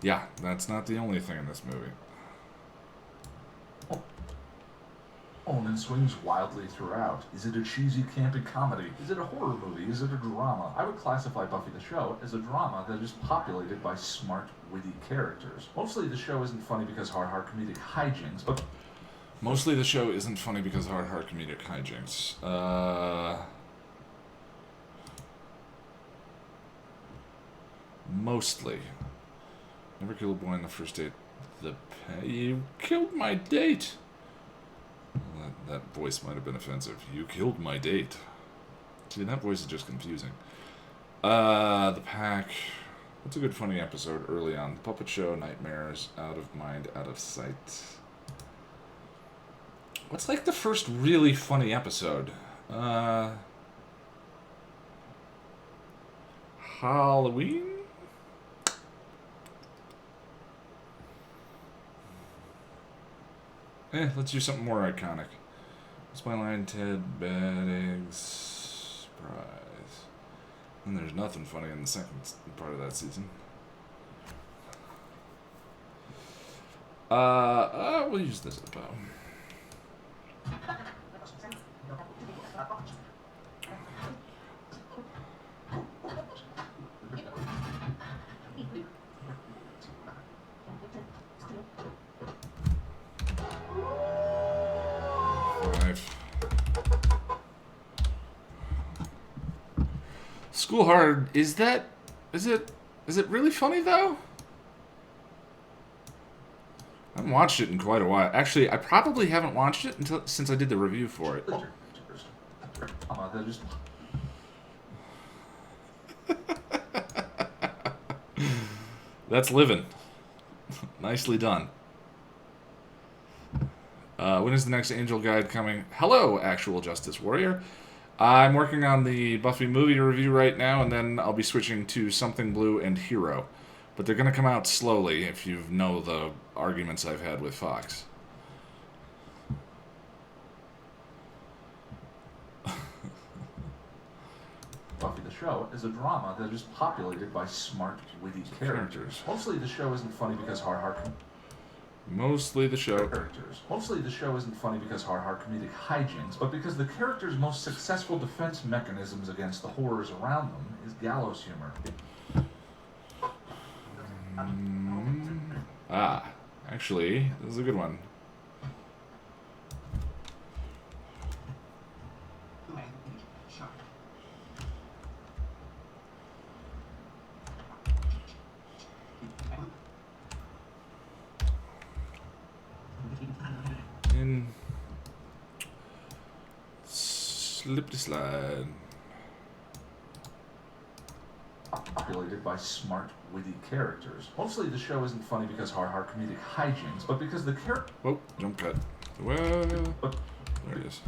Yeah, that's not the only thing in this movie. And swings wildly throughout. Is it a cheesy, campy comedy? Is it a horror movie? Is it a drama? I would classify Buffy the show as a drama that is populated by smart, witty characters. Mostly the show isn't funny because hard comedic hijinks, but... Mostly the show isn't funny because hard comedic hijinks. Mostly. Never kill a boy on the first date. You killed my date! Well, that voice might have been offensive. You killed my date. See, that voice is just confusing. The Pack. What's a good funny episode early on? The Puppet Show, Nightmares, Out of Mind, Out of Sight. What's like the first really funny episode? Halloween? Let's do something more iconic. What's my line, Ted? Bad eggs. Surprise. And there's nothing funny in the second part of that season. We'll use this as a bow. School Hard, is it really funny though? I haven't watched it in quite a while. Actually, I probably haven't watched it since I did the review for it. That's living. Nicely done. When is the next Angel Guide coming? Hello, Actual Justice Warrior. I'm working on the Buffy movie review right now, and then I'll be switching to Something Blue and Hero. But they're going to come out slowly, if you know the arguments I've had with Fox. Buffy the show is a drama that is populated by smart, witty characters. Mostly the show isn't funny because Mostly the show isn't funny because hard comedic hijinks, but because the characters' most successful defense mechanisms against the horrors around them is gallows humor. Actually, this is a good one. In Slippery Slide. Populated by smart, witty characters. Mostly the show isn't funny because hard comedic hijinks, but because the character... Whoa, jump cut. Well, there it is.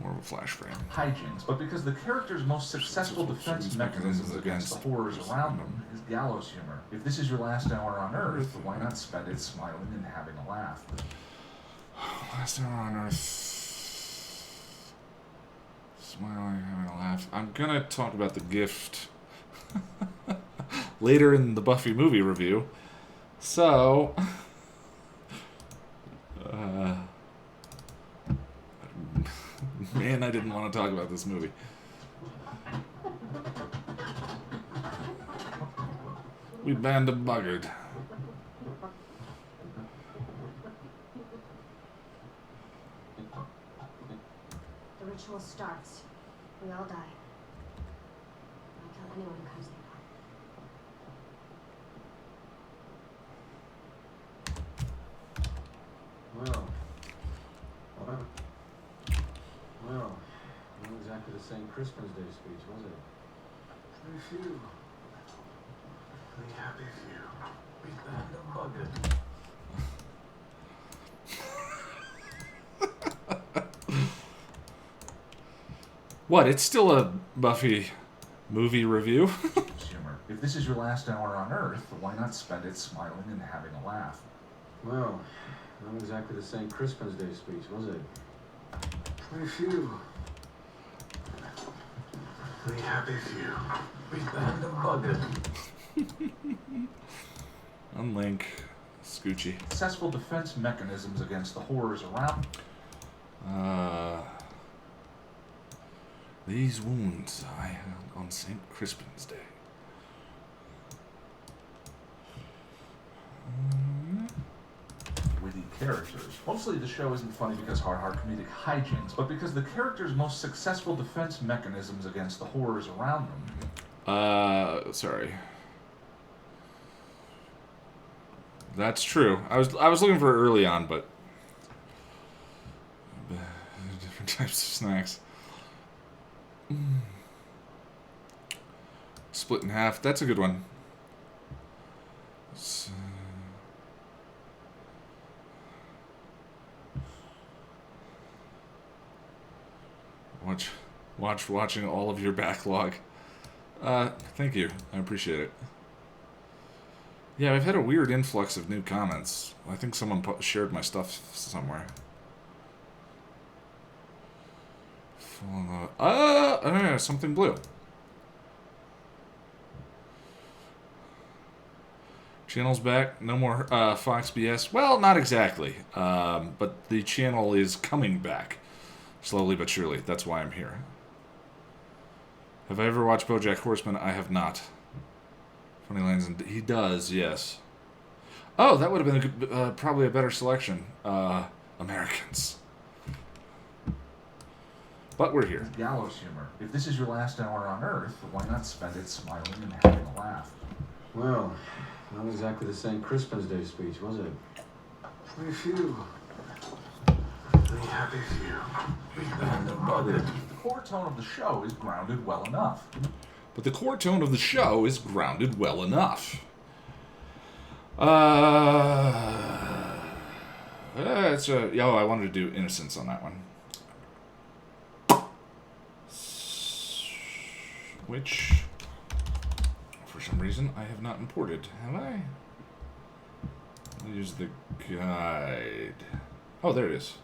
More of a flash frame. Hijinks, but because the character's most successful defense mechanisms against the horrors around them is gallows humor. If this is your last hour on Earth, why not spend it smiling and having a laugh? Last hour on Earth. Smiling, having a laugh. I'm gonna talk about The Gift later in the Buffy movie review. So, man, I didn't want to talk about this movie. We banned a buggard. The ritual starts. We all die. I'll kill anyone who comes near. Well, not exactly the same Christmas Day speech, was it? Very few. Pretty happy few. We banned a buggard. What? It's still a Buffy movie review. Humor. If this is your last hour on Earth, why not spend it smiling and having a laugh? Well, not exactly the same Christmas Day speech, was it? Very few. Pretty happy few. We banned a buggard. Unlink. Scoochie. Successful defense mechanisms against the horrors around. These wounds I had on St. Crispin's Day. Witty characters. Mostly the show isn't funny because hard comedic hijinks, but because the characters' most successful defense mechanisms against the horrors around them. Sorry. That's true. I was looking for it early on, but different types of snacks. Split in half. That's a good one. Watching all of your backlog. Thank you. I appreciate it. Yeah, I've had a weird influx of new comments. I think someone shared my stuff somewhere. Something blue. Channel's back. No more Fox BS. Well, not exactly. But the channel is coming back. Slowly but surely. That's why I'm here. Have I ever watched BoJack Horseman? I have not. Funny lines, and he does, yes. Oh, that would have been a good, probably a better selection. Americans. But we're here. Gallows humor. If this is your last hour on Earth, why not spend it smiling and having a laugh? Well, not exactly the same Christmas Day speech, was it? Very few. Pretty happy few. We banned a buggard. The core tone of the show is grounded well enough. But the core tone of the show is grounded well enough. I wanted to do Innocence on that one. Which, for some reason, I have not imported. Have I? I'll use the guide. Oh, there it is.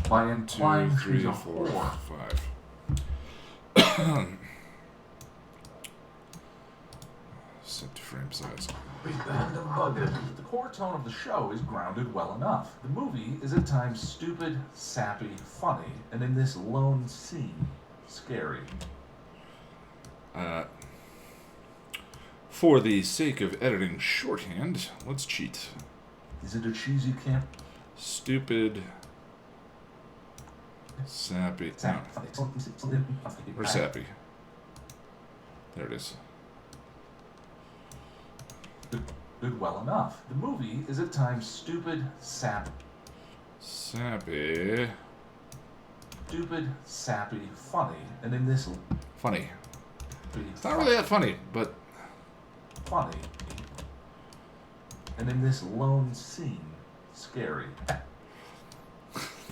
By implying 2, 3, she's a 4, whore. 5. Set to frame size. We banned a buggard. The core tone of the show is grounded well enough. The movie is at times stupid, sappy, funny, and in this lone scene, scary. For the sake of editing shorthand, let's cheat. Is it a cheesy camp? Stupid, sappy. No. Or sappy. There it is. Good well enough. The movie is at times stupid, sappy. Sappy. Stupid, sappy, funny, and in this Funny. It's not really that funny, but funny, and in this lone scene, scary.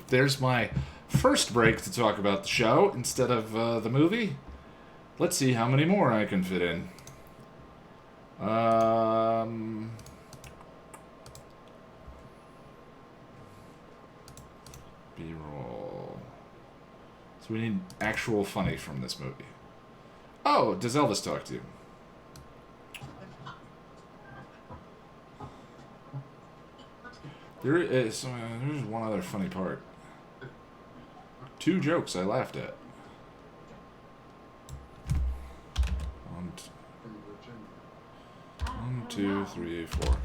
there's my first break to talk about the show instead of the movie. Let's see how many more I can fit in. B-roll. So we need actual funny from this movie. Oh, does Elvis talk to you? There's one other funny part. 2 jokes I laughed at. 1, 2, 3, 4.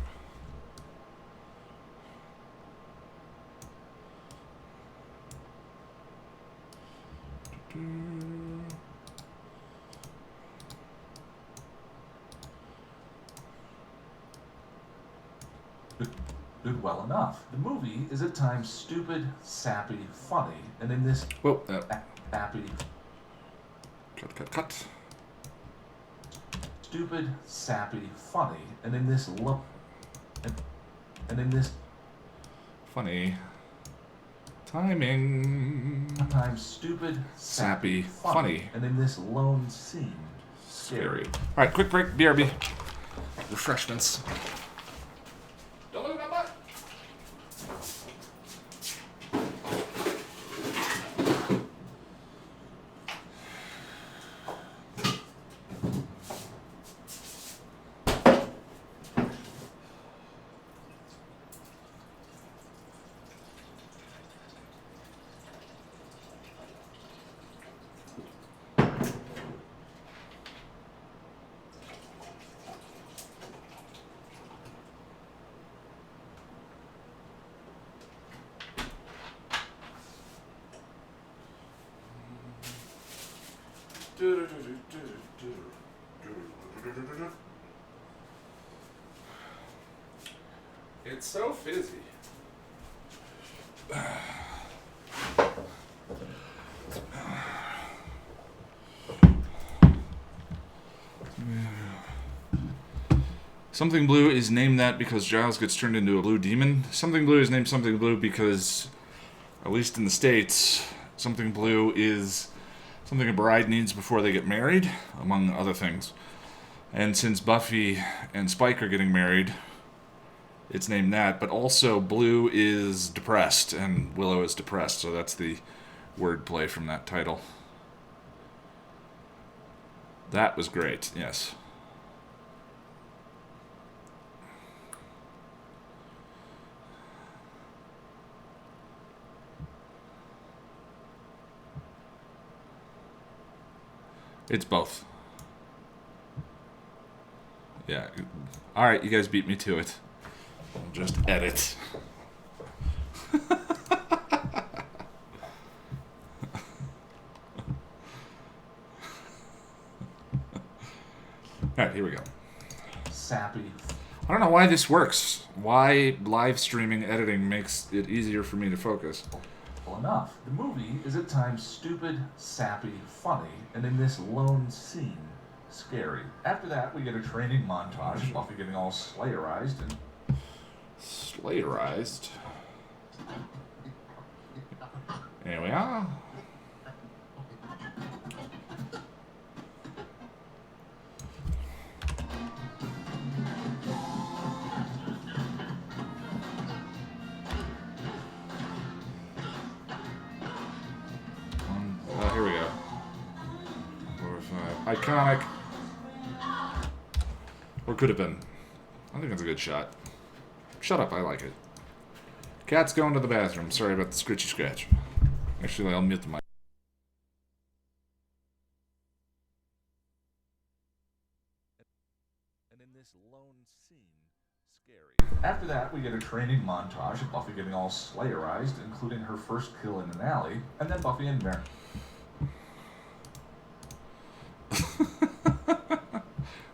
Did well enough. The movie is at times stupid, sappy, funny, and in this Whoa, happy, cut. stupid, sappy, funny, and in this and in this Funny. Timing. sometimes stupid, Sappy, funny. and in this lone scene, Scary. Alright, quick break. BRB. Refreshments. Don't look at my butt. It's so fizzy. Something Blue is named that because Giles gets turned into a blue demon. Something Blue is named Something Blue because, at least in the States, Something Blue is something a bride needs before they get married, among other things. And since Buffy and Spike are getting married, it's named that. But also, Blue is depressed, and Willow is depressed, so that's the wordplay from that title. That was great, yes. It's both. Yeah. Alright, you guys beat me to it. I'll just edit. Alright, here we go. sappy. I don't know why this works. Why live streaming editing makes it easier for me to focus. Well enough. The movie is at times stupid, sappy, funny, and in this lone scene, scary. After that, we get a training montage of Buffy getting all Slayerized and... Slayerized? Here we are. Here we go. 4 or 5. Iconic. Or could have been. I think that's a good shot. Shut up, I like it. Cat's going to the bathroom. Sorry about the scritchy scratch. Actually, I'll mute the mic. And in this lone scene, scary. After that, we get a training montage of Buffy getting all Slayerized, including her first kill in an alley, and then Buffy and Mary.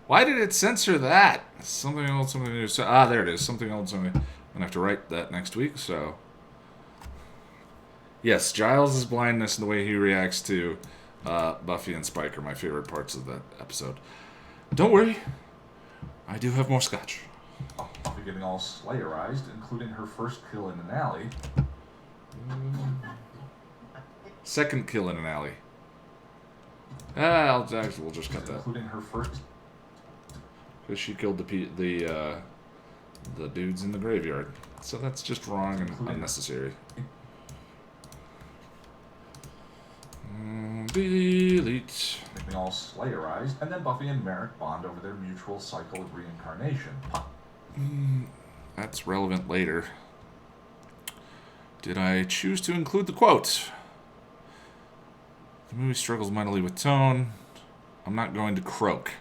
Why did it censor that? Something old, something new. So, there it is. Something old, something. I'm gonna have to write that next week. So, yes, Giles' blindness and the way he reacts to Buffy and Spike are my favorite parts of that episode. Don't worry, I do have more scotch. Buffy getting all Slayerized, including her first kill in an alley. Second kill in an alley. We'll just cut that. Including her first. Because she killed the dudes in the graveyard. So that's just wrong and unnecessary. Delete. Making all Slayerized, and then Buffy and Merrick bond over their mutual cycle of reincarnation. That's relevant later. Did I choose to include the quote? The movie struggles mightily with tone. I'm not going to croak.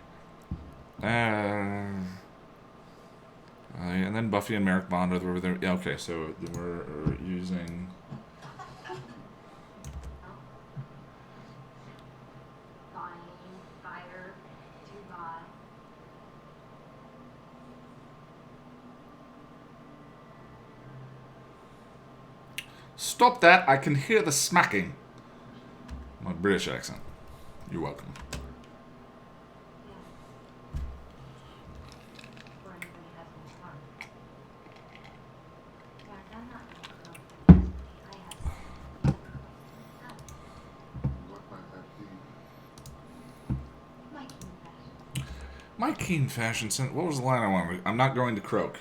And then Buffy and Merrick bond over their... Yeah, okay, so we're using... Fire, to buy. Stop that, I can hear the smacking. My British accent. You're welcome. Before anybody has any fun. Jack, I'm not gonna croak. I have What might that be? my confession. My keen fashion sense... What was the line I wanted? I'm not going to croak.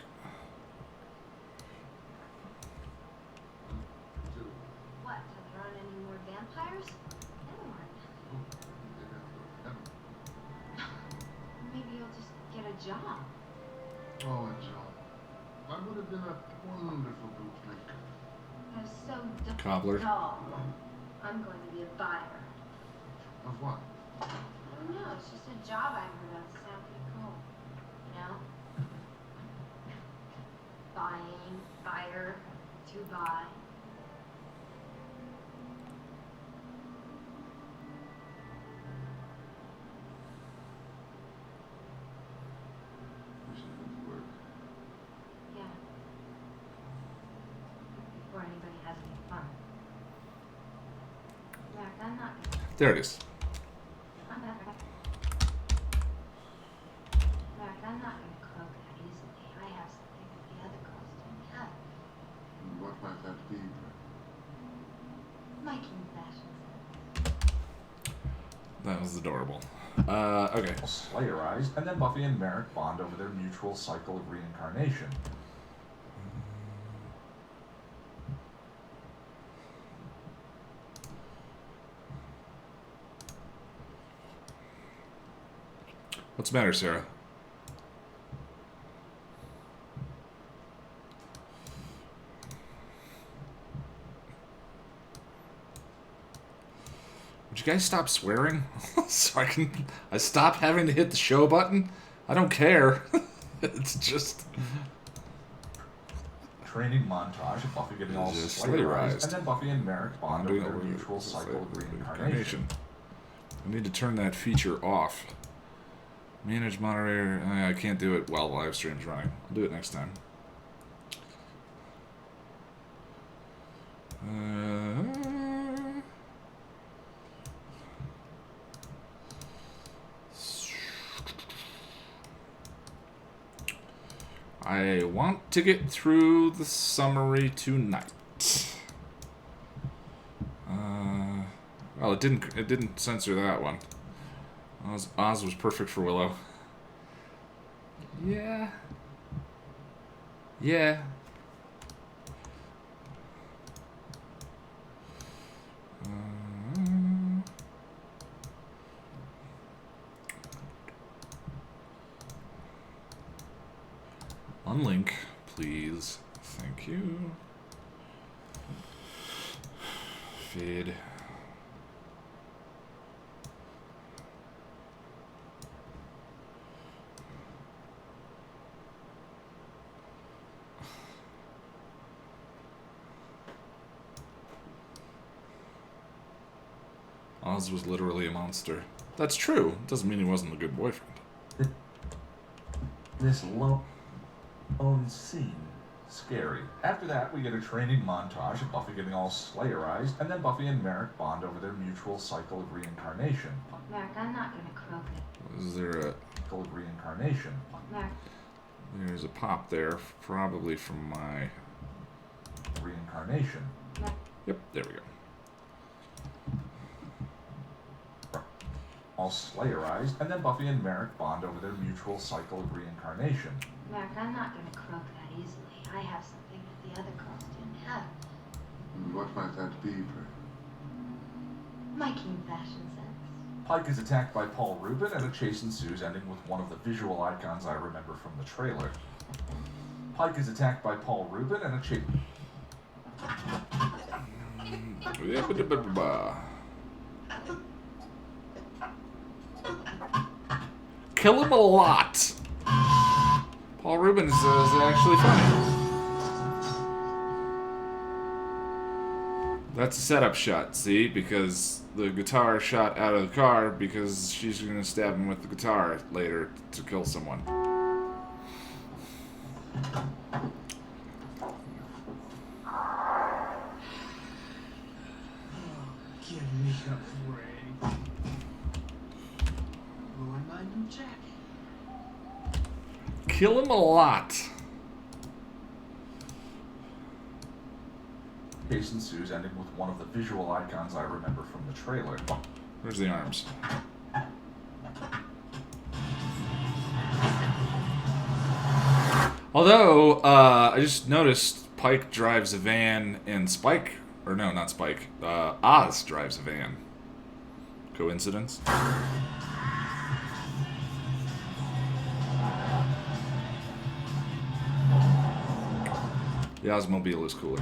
What, to throw in any more vampires? Anyone. Maybe you'll just get a job. Oh, a job. I would have been a wonderful bootmaker. That is so Cobbler. dull. I'm going to be a buyer. Of what? I don't know, it's just a job I heard of. Sound pretty cool. You know? Buying, buyer, to buy. We should get to work. Yeah. Before anybody has any fun. Jack, I'm not gonna. There it is. I'm not gonna. Jack, I'm not gonna croak that easily. I have something that the other girls don't have. What might that be? My confessions. That was adorable. Okay. Slayerized, and then Buffy and Merrick bond over their mutual cycle of reincarnation. What's the matter, Sarah? Would you guys stop swearing? So I stop having to hit the show button? I don't care. It's just... Training montage of Buffy getting all Just Slayerized, Slayerized. and then Buffy and Merrick bond Bonding over their over mutual the cycle of cycle reincarnation. I need to turn that feature off. Manage moderator. I can't do it while live stream's running. I'll do it next time. I want to get through the summary tonight. Well, it didn't censor that one. Oz was perfect for Willow. Yeah. Yeah. Unlink, please. Thank you. Feed. Oz was literally a monster. That's true. Doesn't mean he wasn't a good boyfriend. This lone scene. Scary. After that, we get a training montage of Buffy getting all Slayerized, and then Buffy and Merrick bond over their mutual cycle of reincarnation. Merrick, I'm not gonna croak it. Is there a... Cycle of reincarnation. Merrick. There's a pop there, probably from my... Reincarnation. Yep, there we go. All Slayerized, and then Buffy and Merrick bond over their mutual cycle of reincarnation. Merrick, I'm not gonna croak that easily. I have something that the other girls didn't have. What might that be, Bert? My keen fashion sense. Pike is attacked by Paul Rubin, and a chase ensues, ending with one of the visual icons I remember from the trailer. Pike is attacked by Paul Rubin, and a chase... Kill him a lot. Paul Rubin is actually funny. That's a setup shot, see? Because the guitar shot out of the car because she's going to stab him with the guitar later to kill someone. Give me a break. Ruin my new jacket. Kill him a lot. Chase ensues, ending with one of the visual icons I remember from the trailer. Where's the arms? Although, I just noticed Pike drives a van and Spike, or no, not Spike, Oz drives a van. Coincidence? The Ozmobile is cooler.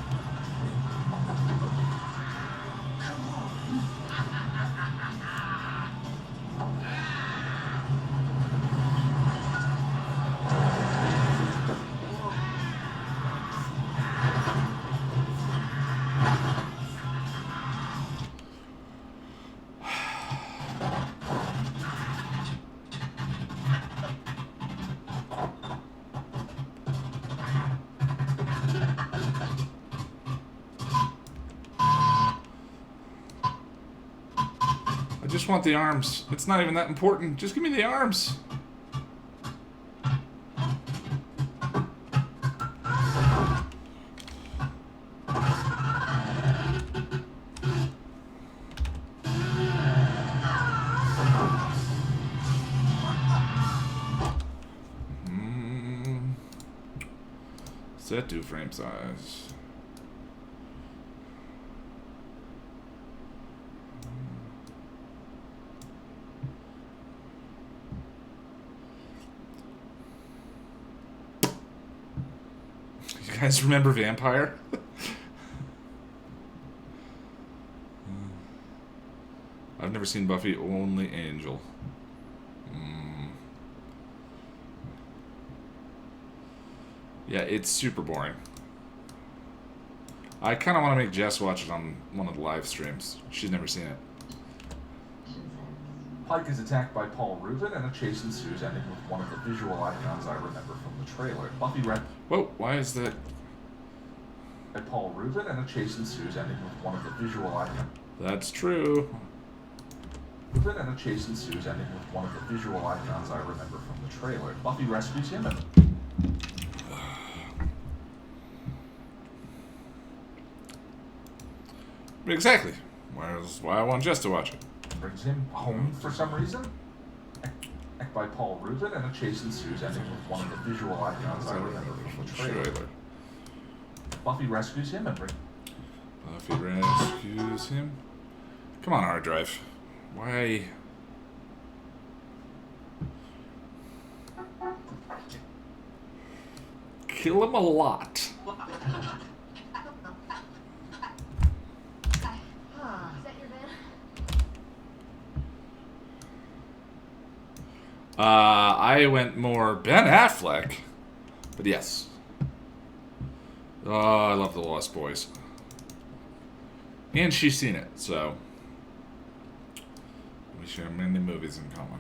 I just want the arms. It's not even that important. Just give me the arms. Set to frame size. You guys remember Vampire? I've never seen Buffy, only Angel. Yeah, it's super boring. I kind of want to make Jess watch it on one of the live streams. She's never seen it. Pike is attacked by Paul Rubin, and a chase ensues, ending with one of the visual icons I remember from the trailer. Buffy Whoa, why is that? By Paul Rubin, and a chase ensues, ending with one of the visual icons. That's true. Rubin, and a chase ensues, ending with one of the visual icons I remember from the trailer. Buffy rescues him and Exactly. Why I want Jess to watch it. brings him home for some reason. By Paul Rubin, and a chase ensues, ending with one of the visual icons I remember from the trailer. Buffy rescues him and brings. Buffy rescues him. Come on, hard drive. Why? Kill him a lot. I went more Ben Affleck, but yes. Oh, I love The Lost Boys. And she's seen it, so we share many movies in common.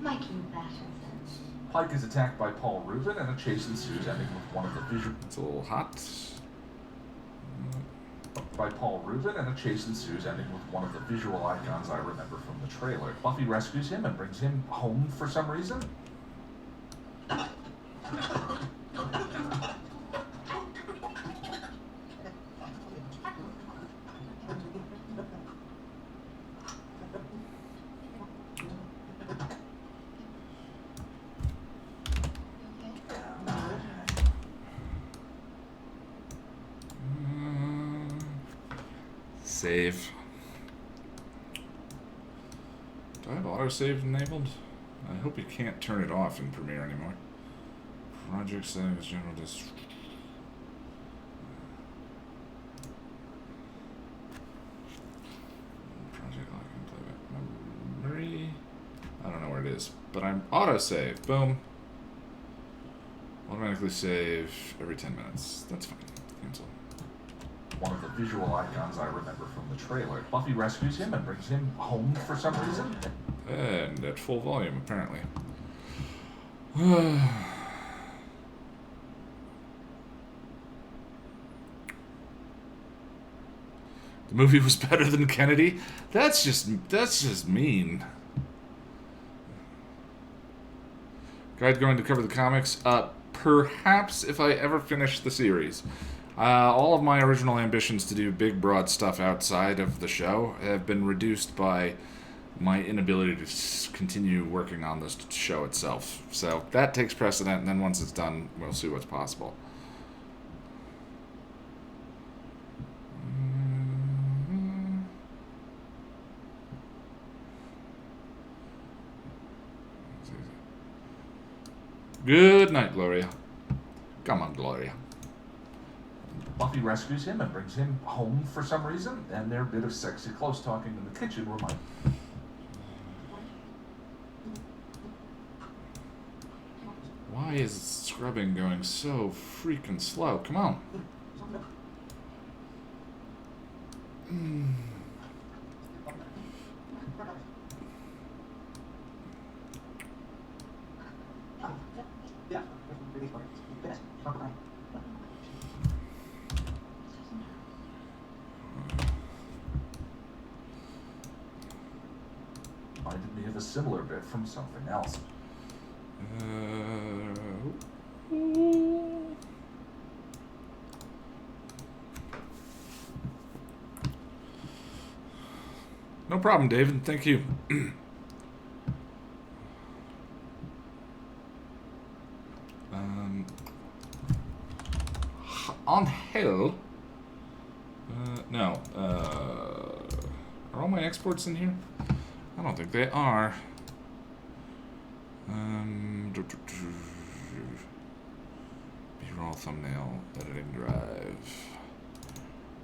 My keen fashion sense. Pike is attacked by Paul Rubin, and a chase ensues, ending with one of the visual. It's a little hot. By Paul Rubin, and a chase ensues, ending with one of the visual icons I remember from the trailer. Buffy rescues him and brings him home for some reason. Save. Do I have autosave enabled? I hope you can't turn it off in Premiere anymore. Project settings, general disk. Project locking playback memory. I don't know where it is, but I'm autosave. Boom. Automatically save every 10 minutes. That's fine. Cancel. One of the visual icons I remember from the trailer. Buffy rescues him and brings him home for some reason. And at full volume, apparently. The movie was better than Kennedy? That's just mean. Guide going to cover the comics? Perhaps if I ever finish the series. All of my original ambitions to do big, broad stuff outside of the show have been reduced by my inability to continue working on the show itself. So that takes precedent, and then once it's done, we'll see what's possible. Good night, Gloria. Come on, Gloria. Buffy rescues him and brings him home for some reason, and their bit of sexy close talking in the kitchen remind. Why is scrubbing going so freaking slow? Come on. Reminded me of a similar bit from something else. No problem, David. Thank you. On hell. No. Are all my exports in here? I don't think they are. B-roll thumbnail editing drive.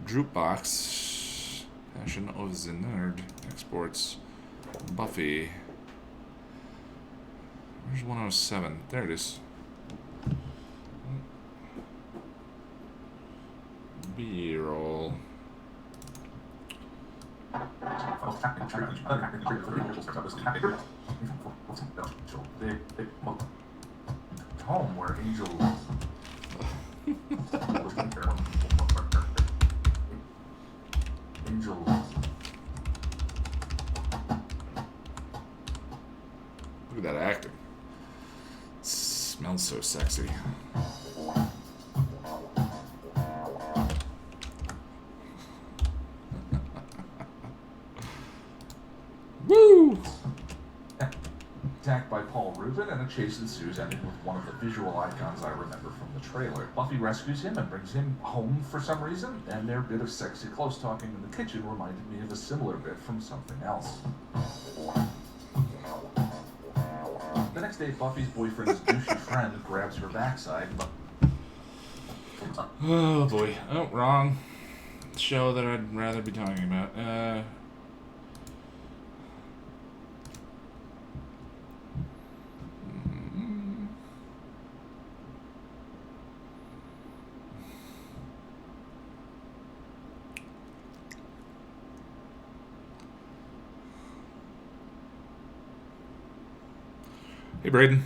Droopbox. Passion of the Nerd. Exports. Buffy. Where's 107? There it is. B-roll. Home where Angel Angel Look at that acting. It smells so sexy. Woo! attacked by Paul Rubin, and a chase ensues, ending with one of the visual icons I remember from the trailer. Buffy rescues him and brings him home for some reason, and their bit of sexy close talking in the kitchen reminded me of a similar bit from something else. The next day, Buffy's boyfriend's douchey friend grabs her backside, but... Oh boy. Oh, wrong show that I'd rather be talking about. Hey, Braden.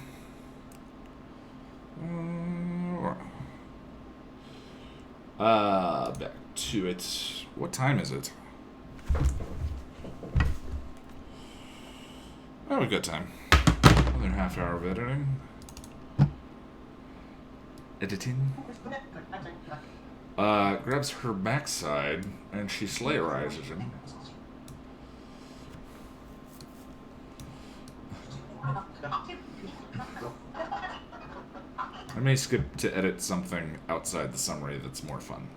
Back to it. What time is it? Oh, we got time. Another half hour of editing. Grabs her backside and she slayerizes him. I may skip to edit something outside the summary that's more fun.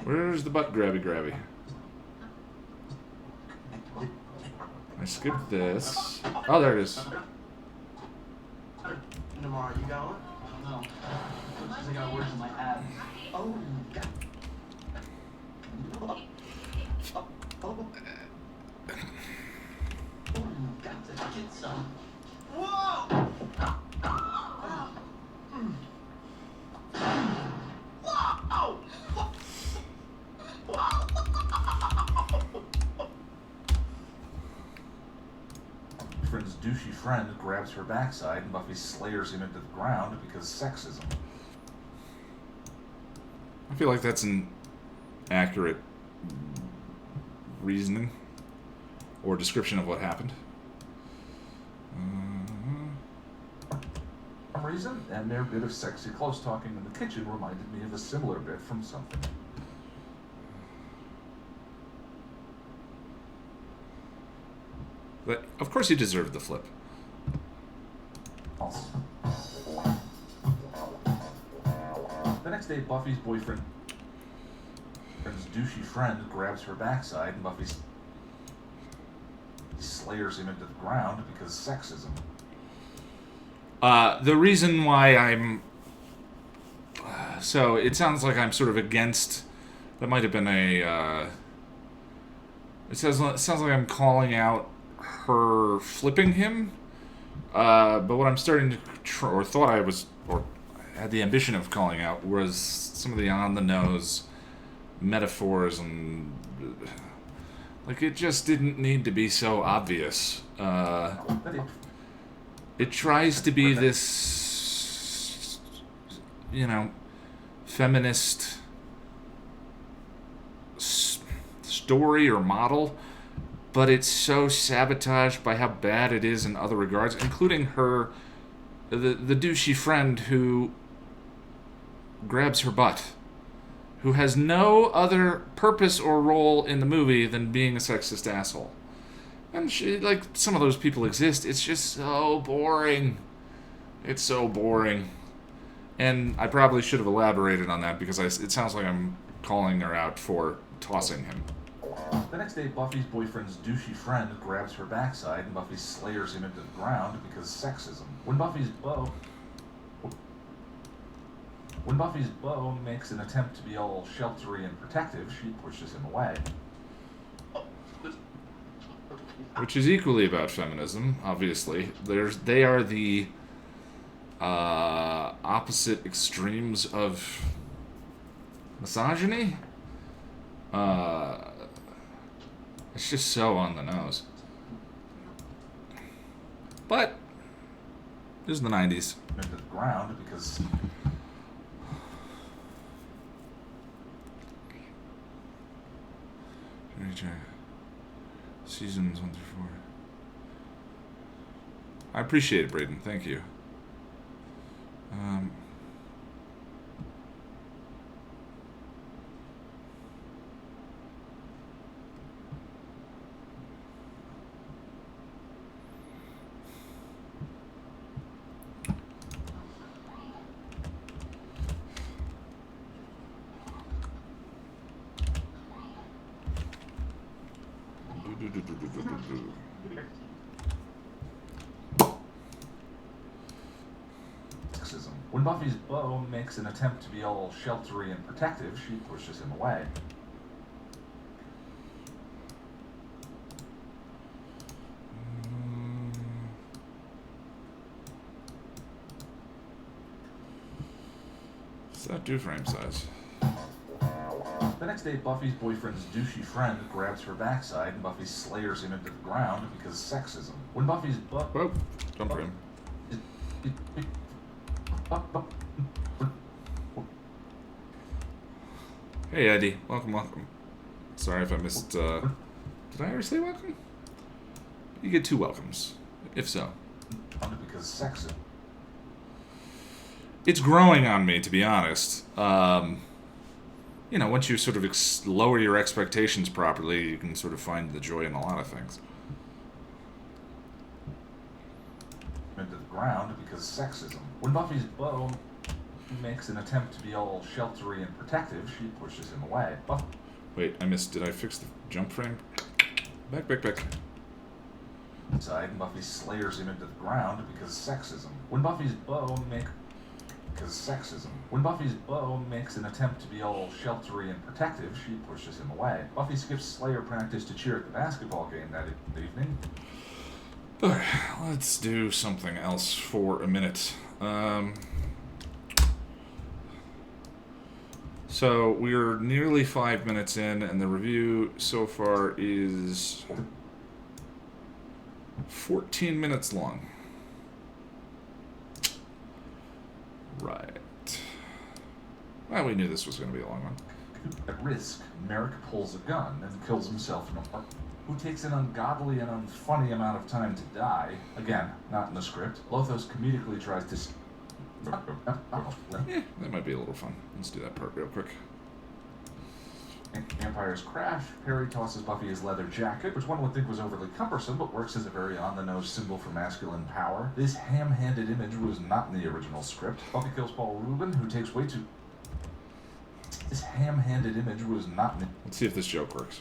Where's the butt grabby? I skipped this. Oh, there it is. Tomorrow, you going? No. I got words in my abs. Oh, God. Got to get some. Whoa! Friend's douchey friend grabs her backside and Buffy slayers him into the ground because sexism. I feel like that's an accurate reasoning or description of what happened. For some reason, and their bit of sexy close talking in the kitchen reminded me of a similar bit from something. But of course, he deserved the flip. Also. The next day, Buffy's boyfriend's douchey friend grabs her backside and Buffy slayers him into the ground because sexism. The reason why I'm... so, it sounds like I'm sort of against... That might have been a... it sounds like I'm calling out her flipping him. But what I'm starting to... or thought I was... or had the ambition of calling out was some of the on-the-nose metaphors and... like, it just didn't need to be so obvious. It tries to be this, you know, feminist story or model, but it's so sabotaged by how bad it is in other regards, including her, the douchey friend who grabs her butt, who has no other purpose or role in the movie than being a sexist asshole. And she, like, some of those people exist. It's just so boring. It's so boring. And I probably should have elaborated on that because it sounds like I'm calling her out for tossing him. The next day, Buffy's boyfriend's douchey friend grabs her backside and Buffy slayers him into the ground because sexism. When Buffy's beau makes an attempt to be all sheltery and protective, she pushes him away. Which is equally about feminism, obviously. They are the opposite extremes of misogyny. It's just so on the nose. But this is the 90s. Into the ground because Seasons 1 through 4. I appreciate it, Braden. Thank you. sexism. When Buffy's beau makes an attempt to be all sheltery and protective, she pushes him away. What's that do frame size? The next day, Buffy's boyfriend's douchey friend grabs her backside and Buffy slayers him into the ground because sexism. When Buffy's Whoa, don't frame. Hey Eddie, welcome. Sorry if I missed, did I ever say welcome? You get 2 welcomes, if so. Because sexism. It's growing on me, to be honest. You know, once you sort of lower your expectations properly, you can sort of find the joy in a lot of things. Into the ground because sexism. When Buffy's beau makes an attempt to be all sheltery and protective, she pushes him away. Wait, I missed. Did I fix the jump frame? Back. Inside, Buffy slayers him into the ground because sexism. When Buffy's bow makes an attempt to be all sheltery and protective, she pushes him away. Buffy skips Slayer practice to cheer at the basketball game that evening. Alright, let's do something else for a minute. So we're nearly 5 minutes in, and the review so far is 14 minutes long. Right. Well, we knew this was going to be a long one. At risk, Merrick pulls a gun and kills himself in a park. Who takes an ungodly and unfunny amount of time to die. Again, not in the script. Lothos comedically tries to... That might be a little fun. Let's do that part real quick. Empires crash. Perry tosses Buffy his leather jacket, which one would think was overly cumbersome, but works as a very on-the-nose symbol for masculine power. This ham-handed image was not in the original script. Buffy kills Paul Rubin, who takes way too... This ham-handed image was not in... Let's see if this joke works.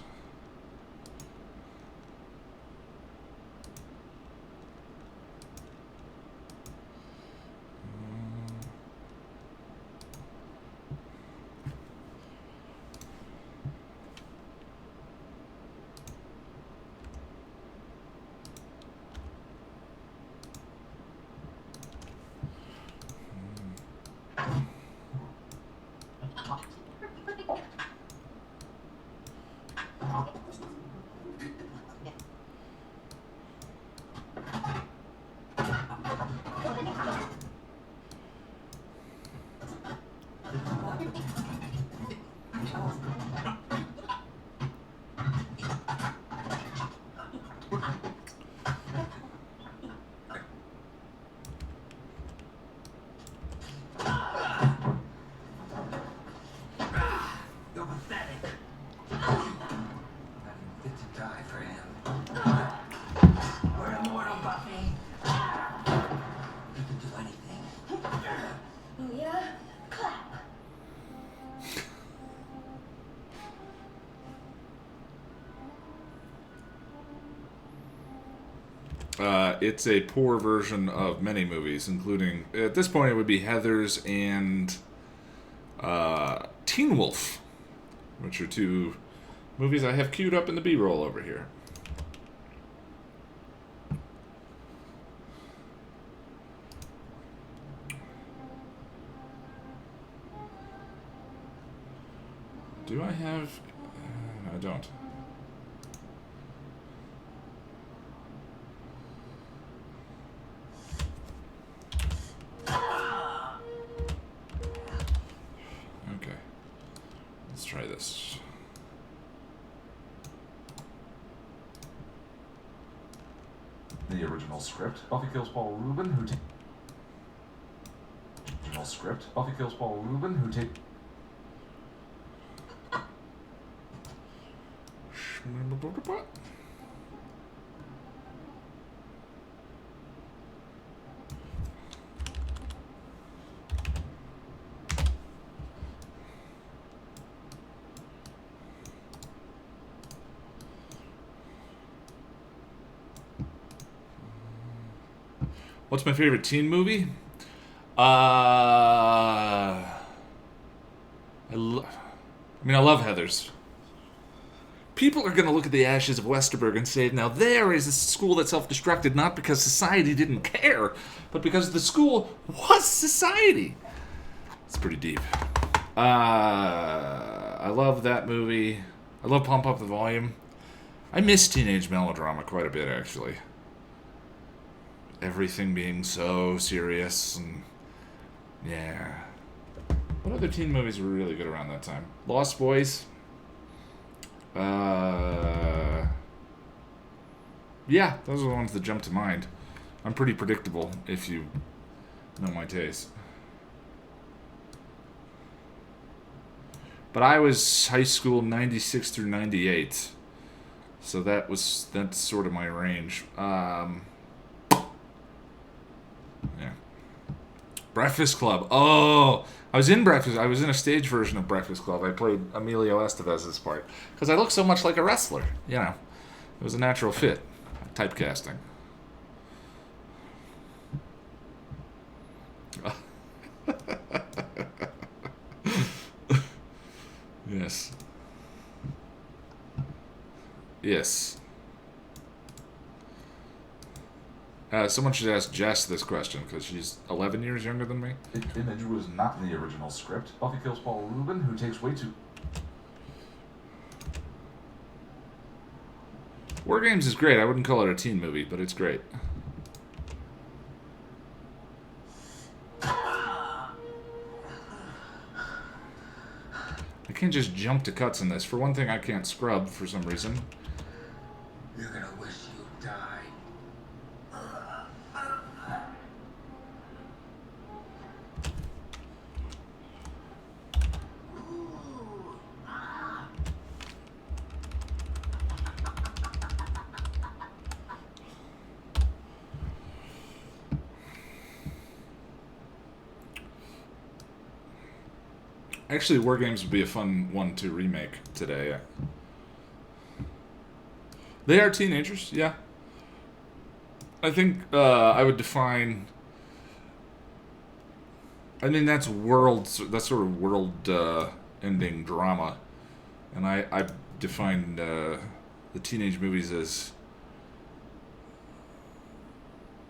You're pathetic. I'm fit to die for him. We're immortal, Buffy. You can do anything. Oh yeah? Clap. It's a poor version of many movies, including, at this point, it would be Heathers and Teen Wolf, which are two movies I have queued up in the B-roll over here. Do I have... I don't. Okay. Let's try this. The original script. Buffy kills Paul Rubin, who takes... Original script. Buffy kills Paul Rubin, who takes... What's my favorite teen movie? I love Heathers. People are going to look at the ashes of Westerberg and say, now there is a school that self-destructed not because society didn't care, but because the school was society. It's pretty deep. I love that movie. I love Pump Up the Volume. I miss teenage melodrama quite a bit, actually. Everything being so serious and... yeah. What other teen movies were really good around that time? Lost Boys. Yeah, those are the ones that jump to mind. I'm pretty predictable if you know my taste. But I was high school 96 through 98. So that's sort of my range. Yeah. Breakfast Club. Oh, I was in Breakfast. I was in a stage version of Breakfast Club. I played Emilio Estevez's part because I look so much like a wrestler. You know, it was a natural fit. Typecasting. Yes. Yes. Someone should ask Jess this question because she's 11 years younger than me. Image was not in the original script. Buffy kills Paul Rubin, who takes way too... War Games is great. I wouldn't call it a teen movie, but it's great. I can't just jump to cuts in this. For one thing, I can't scrub for some reason. You're gonna wish you died. Actually, War Games would be a fun one to remake today. They are teenagers, yeah. I think I would define... I mean, that's sort of world-ending drama. And I define the teenage movies as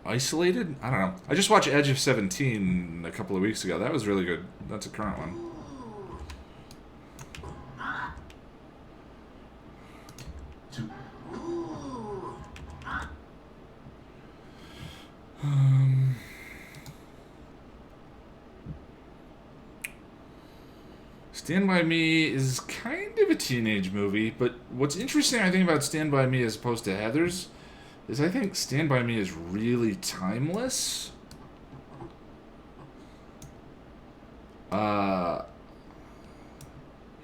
isolated? I don't know. I just watched Edge of 17 a couple of weeks ago. That was really good. That's a current one. Stand By Me is kind of a teenage movie, but what's interesting, I think, about Stand By Me as opposed to Heathers is I think Stand By Me is really timeless. In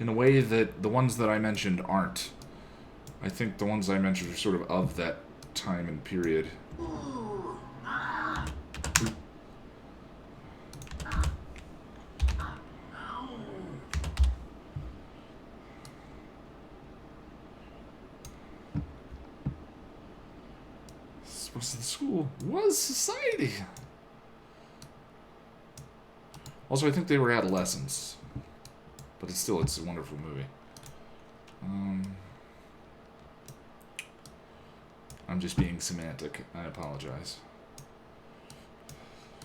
a way that the ones that I mentioned aren't. I think the ones I mentioned are sort of that time and period. Was the school? Was society? Also, I think they were adolescents. But it's a wonderful movie. I'm just being semantic. I apologize.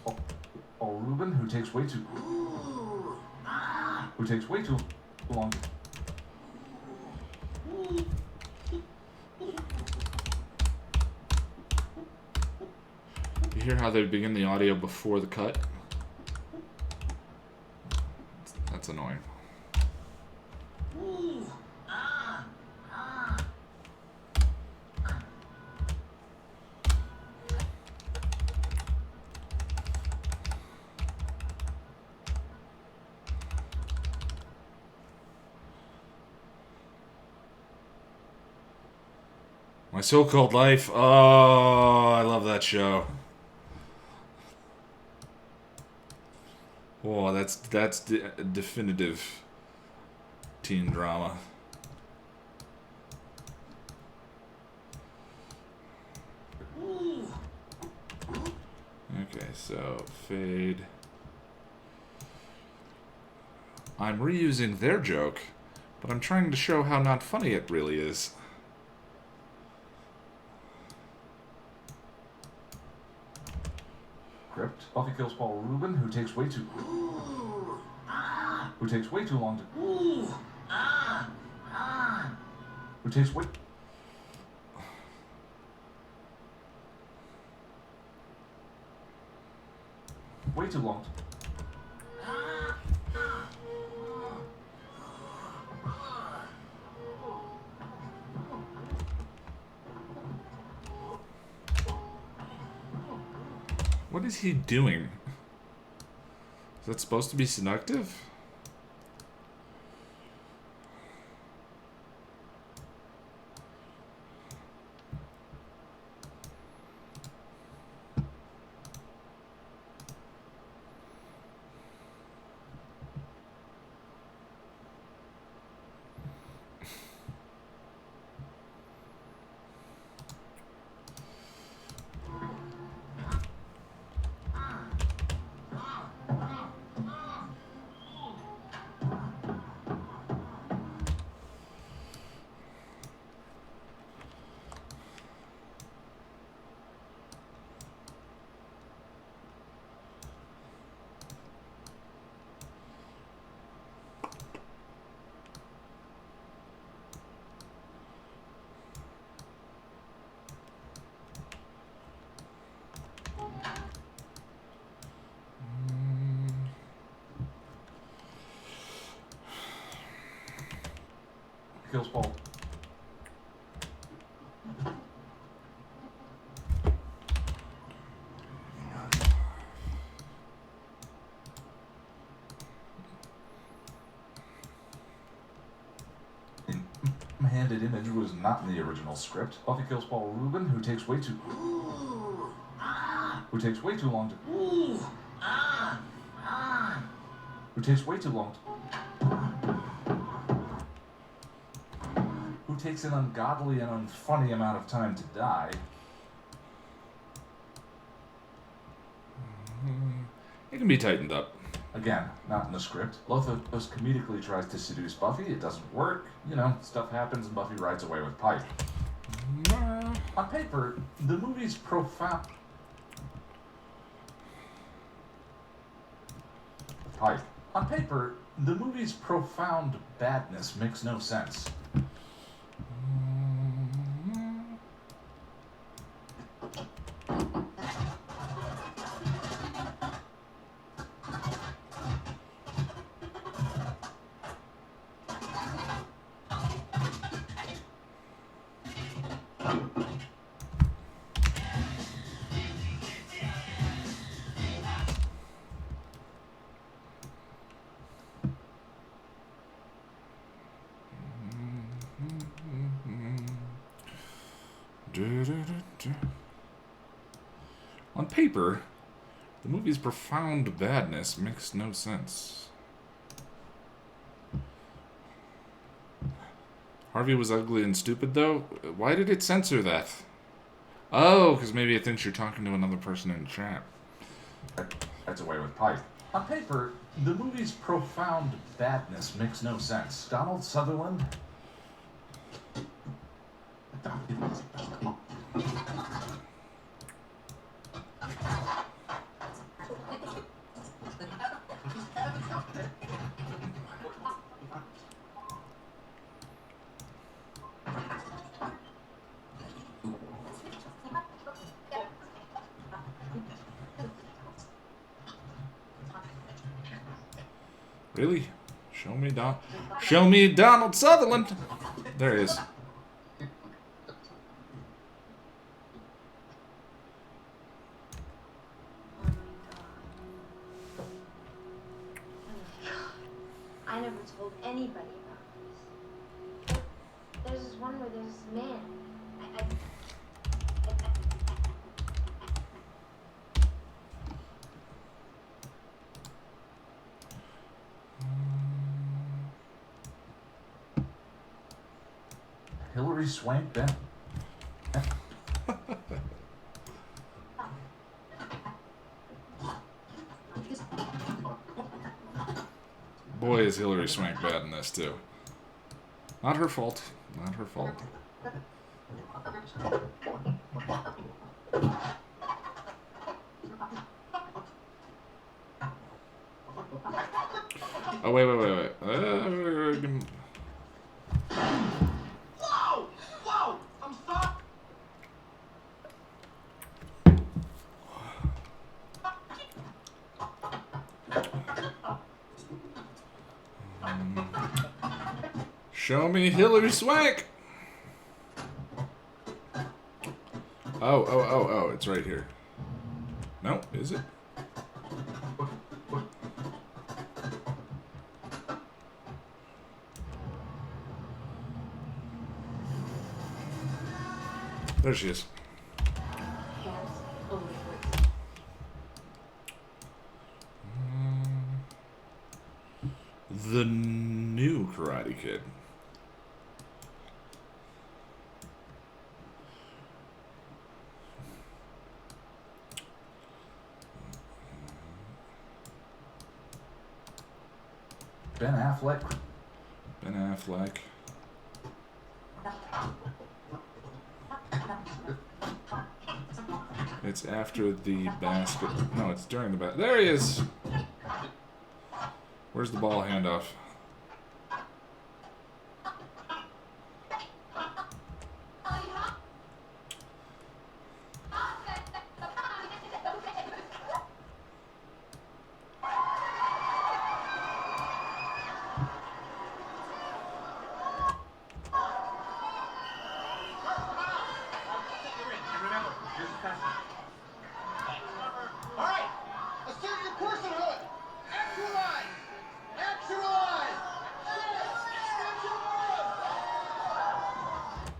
Paul Rubin, who takes way too long. You hear how they begin the audio before the cut? That's annoying. My So-Called Life. Oh, I love that show. Oh, that's definitive teen drama. Okay, so fade. I'm reusing their joke, but I'm trying to show how not funny it really is. Script. Buffy kills Paul Rubin, who takes way too long to... Who takes way too long to... What is he doing? Is that supposed to be seductive? kills Paul. Handed image was not in the original script. Buffy kills Paul Rubin, who takes way too long to who takes an ungodly and unfunny amount of time to die. It can be tightened up. Again, not in the script. Lothos comedically tries to seduce Buffy. It doesn't work. You know, stuff happens and Buffy rides away with Pike. On paper, the movie's profound... Pike. On paper, the movie's profound badness makes no sense. On paper, the movie's profound badness makes no sense. Harvey was ugly and stupid, though? Why did it censor that? Oh, because maybe it thinks you're talking to another person in chat. That's away with Pike. On paper, the movie's profound badness makes no sense. Donald Sutherland... Really? Show me Donald Sutherland. There he is. I never told anybody about this. There's this one where there's this man. Hillary Swank Ben. Boy, is Hillary Swank bad in this, too. Not her fault. Not her fault. Oh, wait. Whoa! I'm sorry. Show me Hillary Swank! Oh, it's right here. No, is it? There she is. The new Karate Kid. Ben Affleck. Ben Affleck. It's after the basket. No, it's during the basket. There he is! Where's the ball handoff?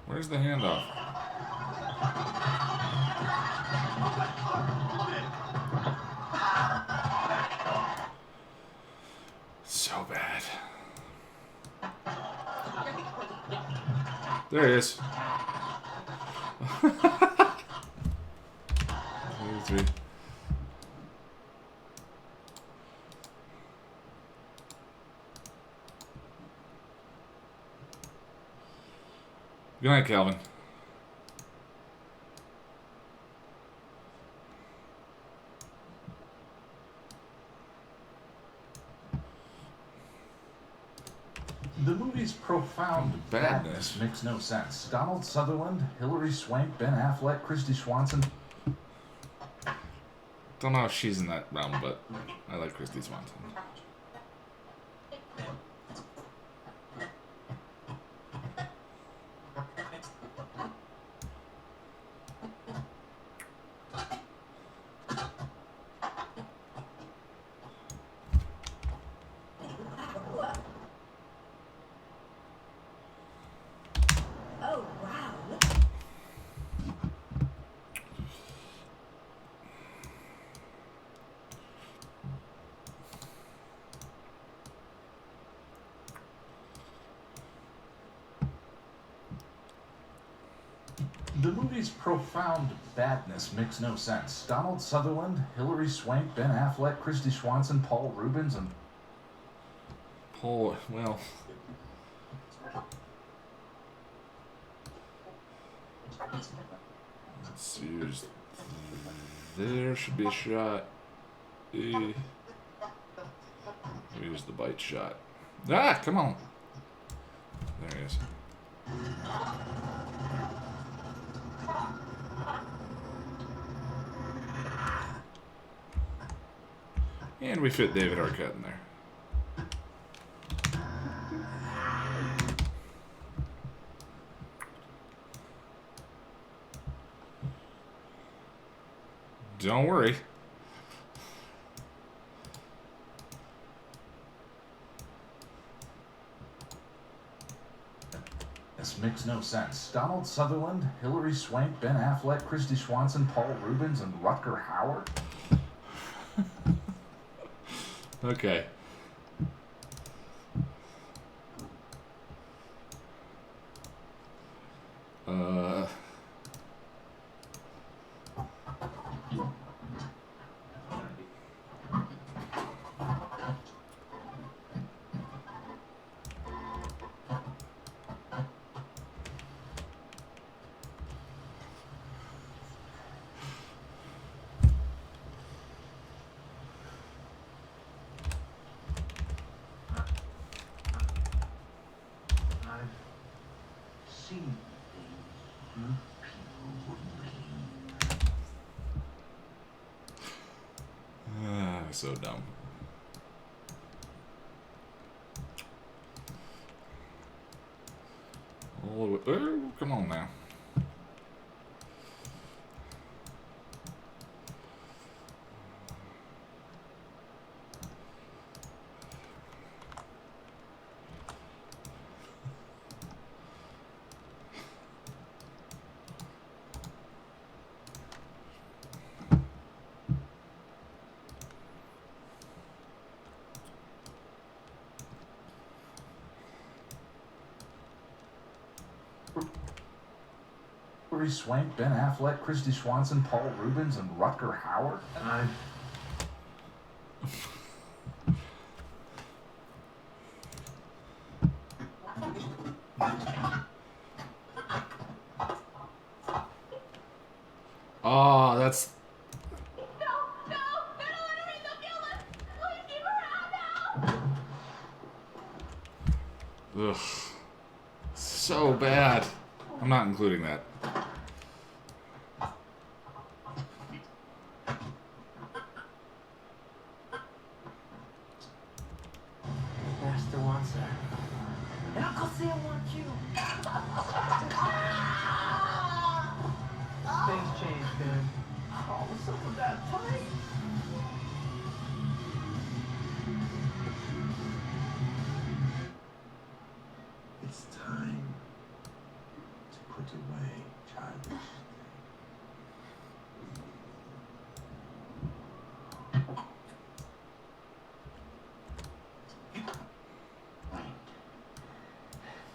Where's the handoff? So bad. There he is. 3. Good night, Calvin. The movie's profound badness makes no sense. Donald Sutherland, Hilary Swank, Ben Affleck, Christy Swanson. Don't know if she's in that realm, but I like Christy Swanson. Oh, wow. The movie's profound badness makes no sense. Donald Sutherland, Hilary Swank, Ben Affleck, Christy Swanson, Paul Rubens, and... Paul, well... Let's see, there should be a shot. Here's the bite shot. Ah, come on. There he is. And we fit David Arquette in there. Don't worry. This makes no sense. Donald Sutherland, Hilary Swank, Ben Affleck, Christy Swanson, Paul Rubens, and Rutger Hauer? Okay. Seen things you people wouldn't believe. So dumb. Oh, come on now. Hilary Swank, Ben Affleck, Christy Swanson, Paul Rubens, and Rutger Hauer? Oh, that's... Ugh. So bad. I'm not including that. Master wants her. And Uncle Sam wants you. Things change, man. Oh, what's up with that fight? It's time to put went away, childish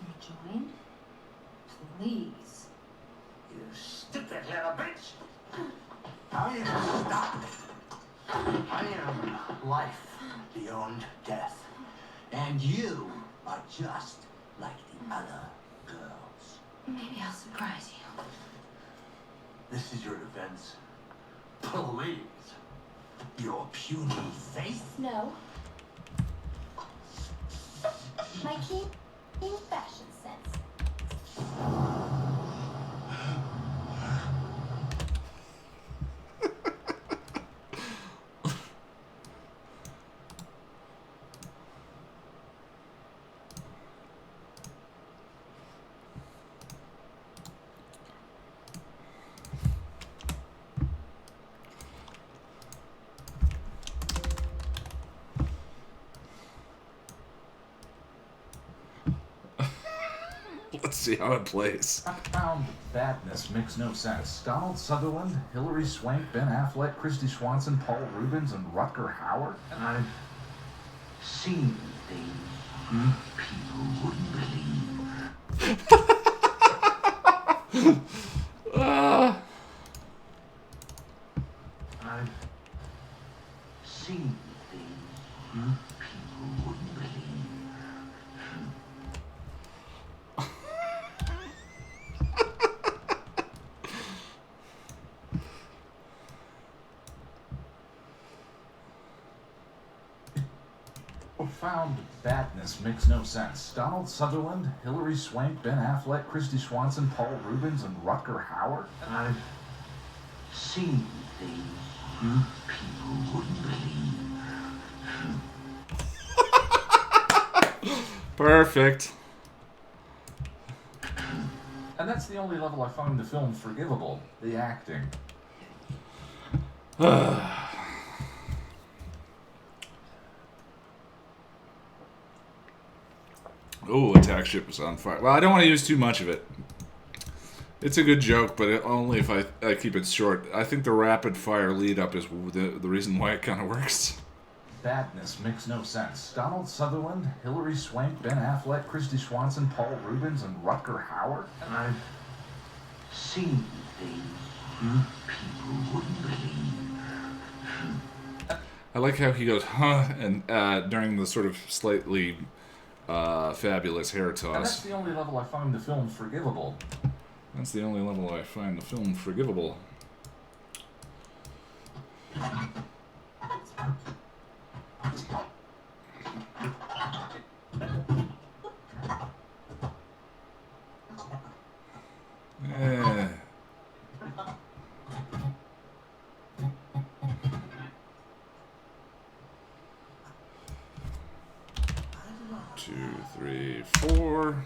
You join? Please. You stupid little bitch! I am stopped. I am life beyond death. And you are just like the other girls. Maybe I'll surprise you. This is your defense. Please. Your puny faith? No. My keen fashion sense. Let's see how it plays. I found badness makes no sense. Donald Sutherland, Hilary Swank, Ben Affleck, Christy Swanson, Paul Rubens, and Rutger Hauer. I've seen things you people wouldn't believe. I've seen things you people wouldn't believe. Found badness makes no sense. Donald Sutherland, Hilary Swank, Ben Affleck, Christy Swanson, Paul Rubens, and Rutger Hauer. I've seen things you people wouldn't believe. Perfect. And that's the only level I find the film forgivable. The acting. Oh, attack ship is on fire. Well, I don't want to use too much of it. It's a good joke, but only if I keep it short. I think the rapid fire lead up is the reason why it kind of works. Badness makes no sense. Donald Sutherland, Hilary Swank, Ben Affleck, Christy Swanson, Paul Rubens, and Rutger Hauer. I've seen things you people wouldn't believe. I like how he goes, huh, and during the sort of slightly fabulous hair And that's toss. the only level I find the film forgivable. That's the only level I find the film forgivable. Eh. Two, three, four.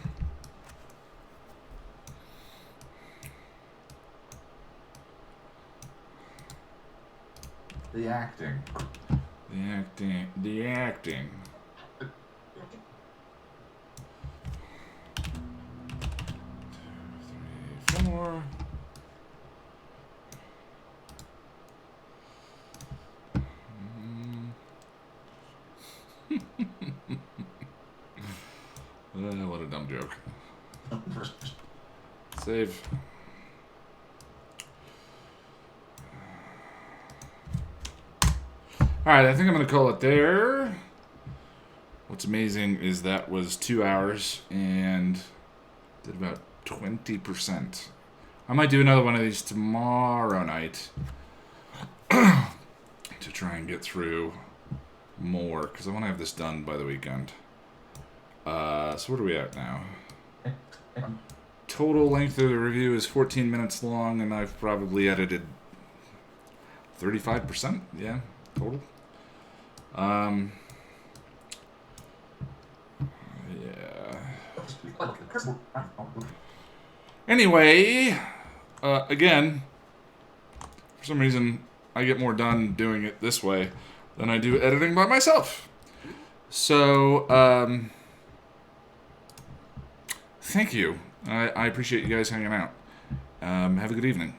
The acting. The acting. Two, three, four. What a dumb joke. Save. Alright, I think I'm going to call it there. What's amazing is that was 2 hours and did about 20%. I might do another one of these tomorrow night to try and get through more, because I want to have this done by the weekend. So what are we at now? Total length of the review is 14 minutes long, and I've probably edited 35%, yeah, total. Yeah. Anyway, again, for some reason, I get more done doing it this way than I do editing by myself. So, thank you. I appreciate you guys hanging out. Have a good evening.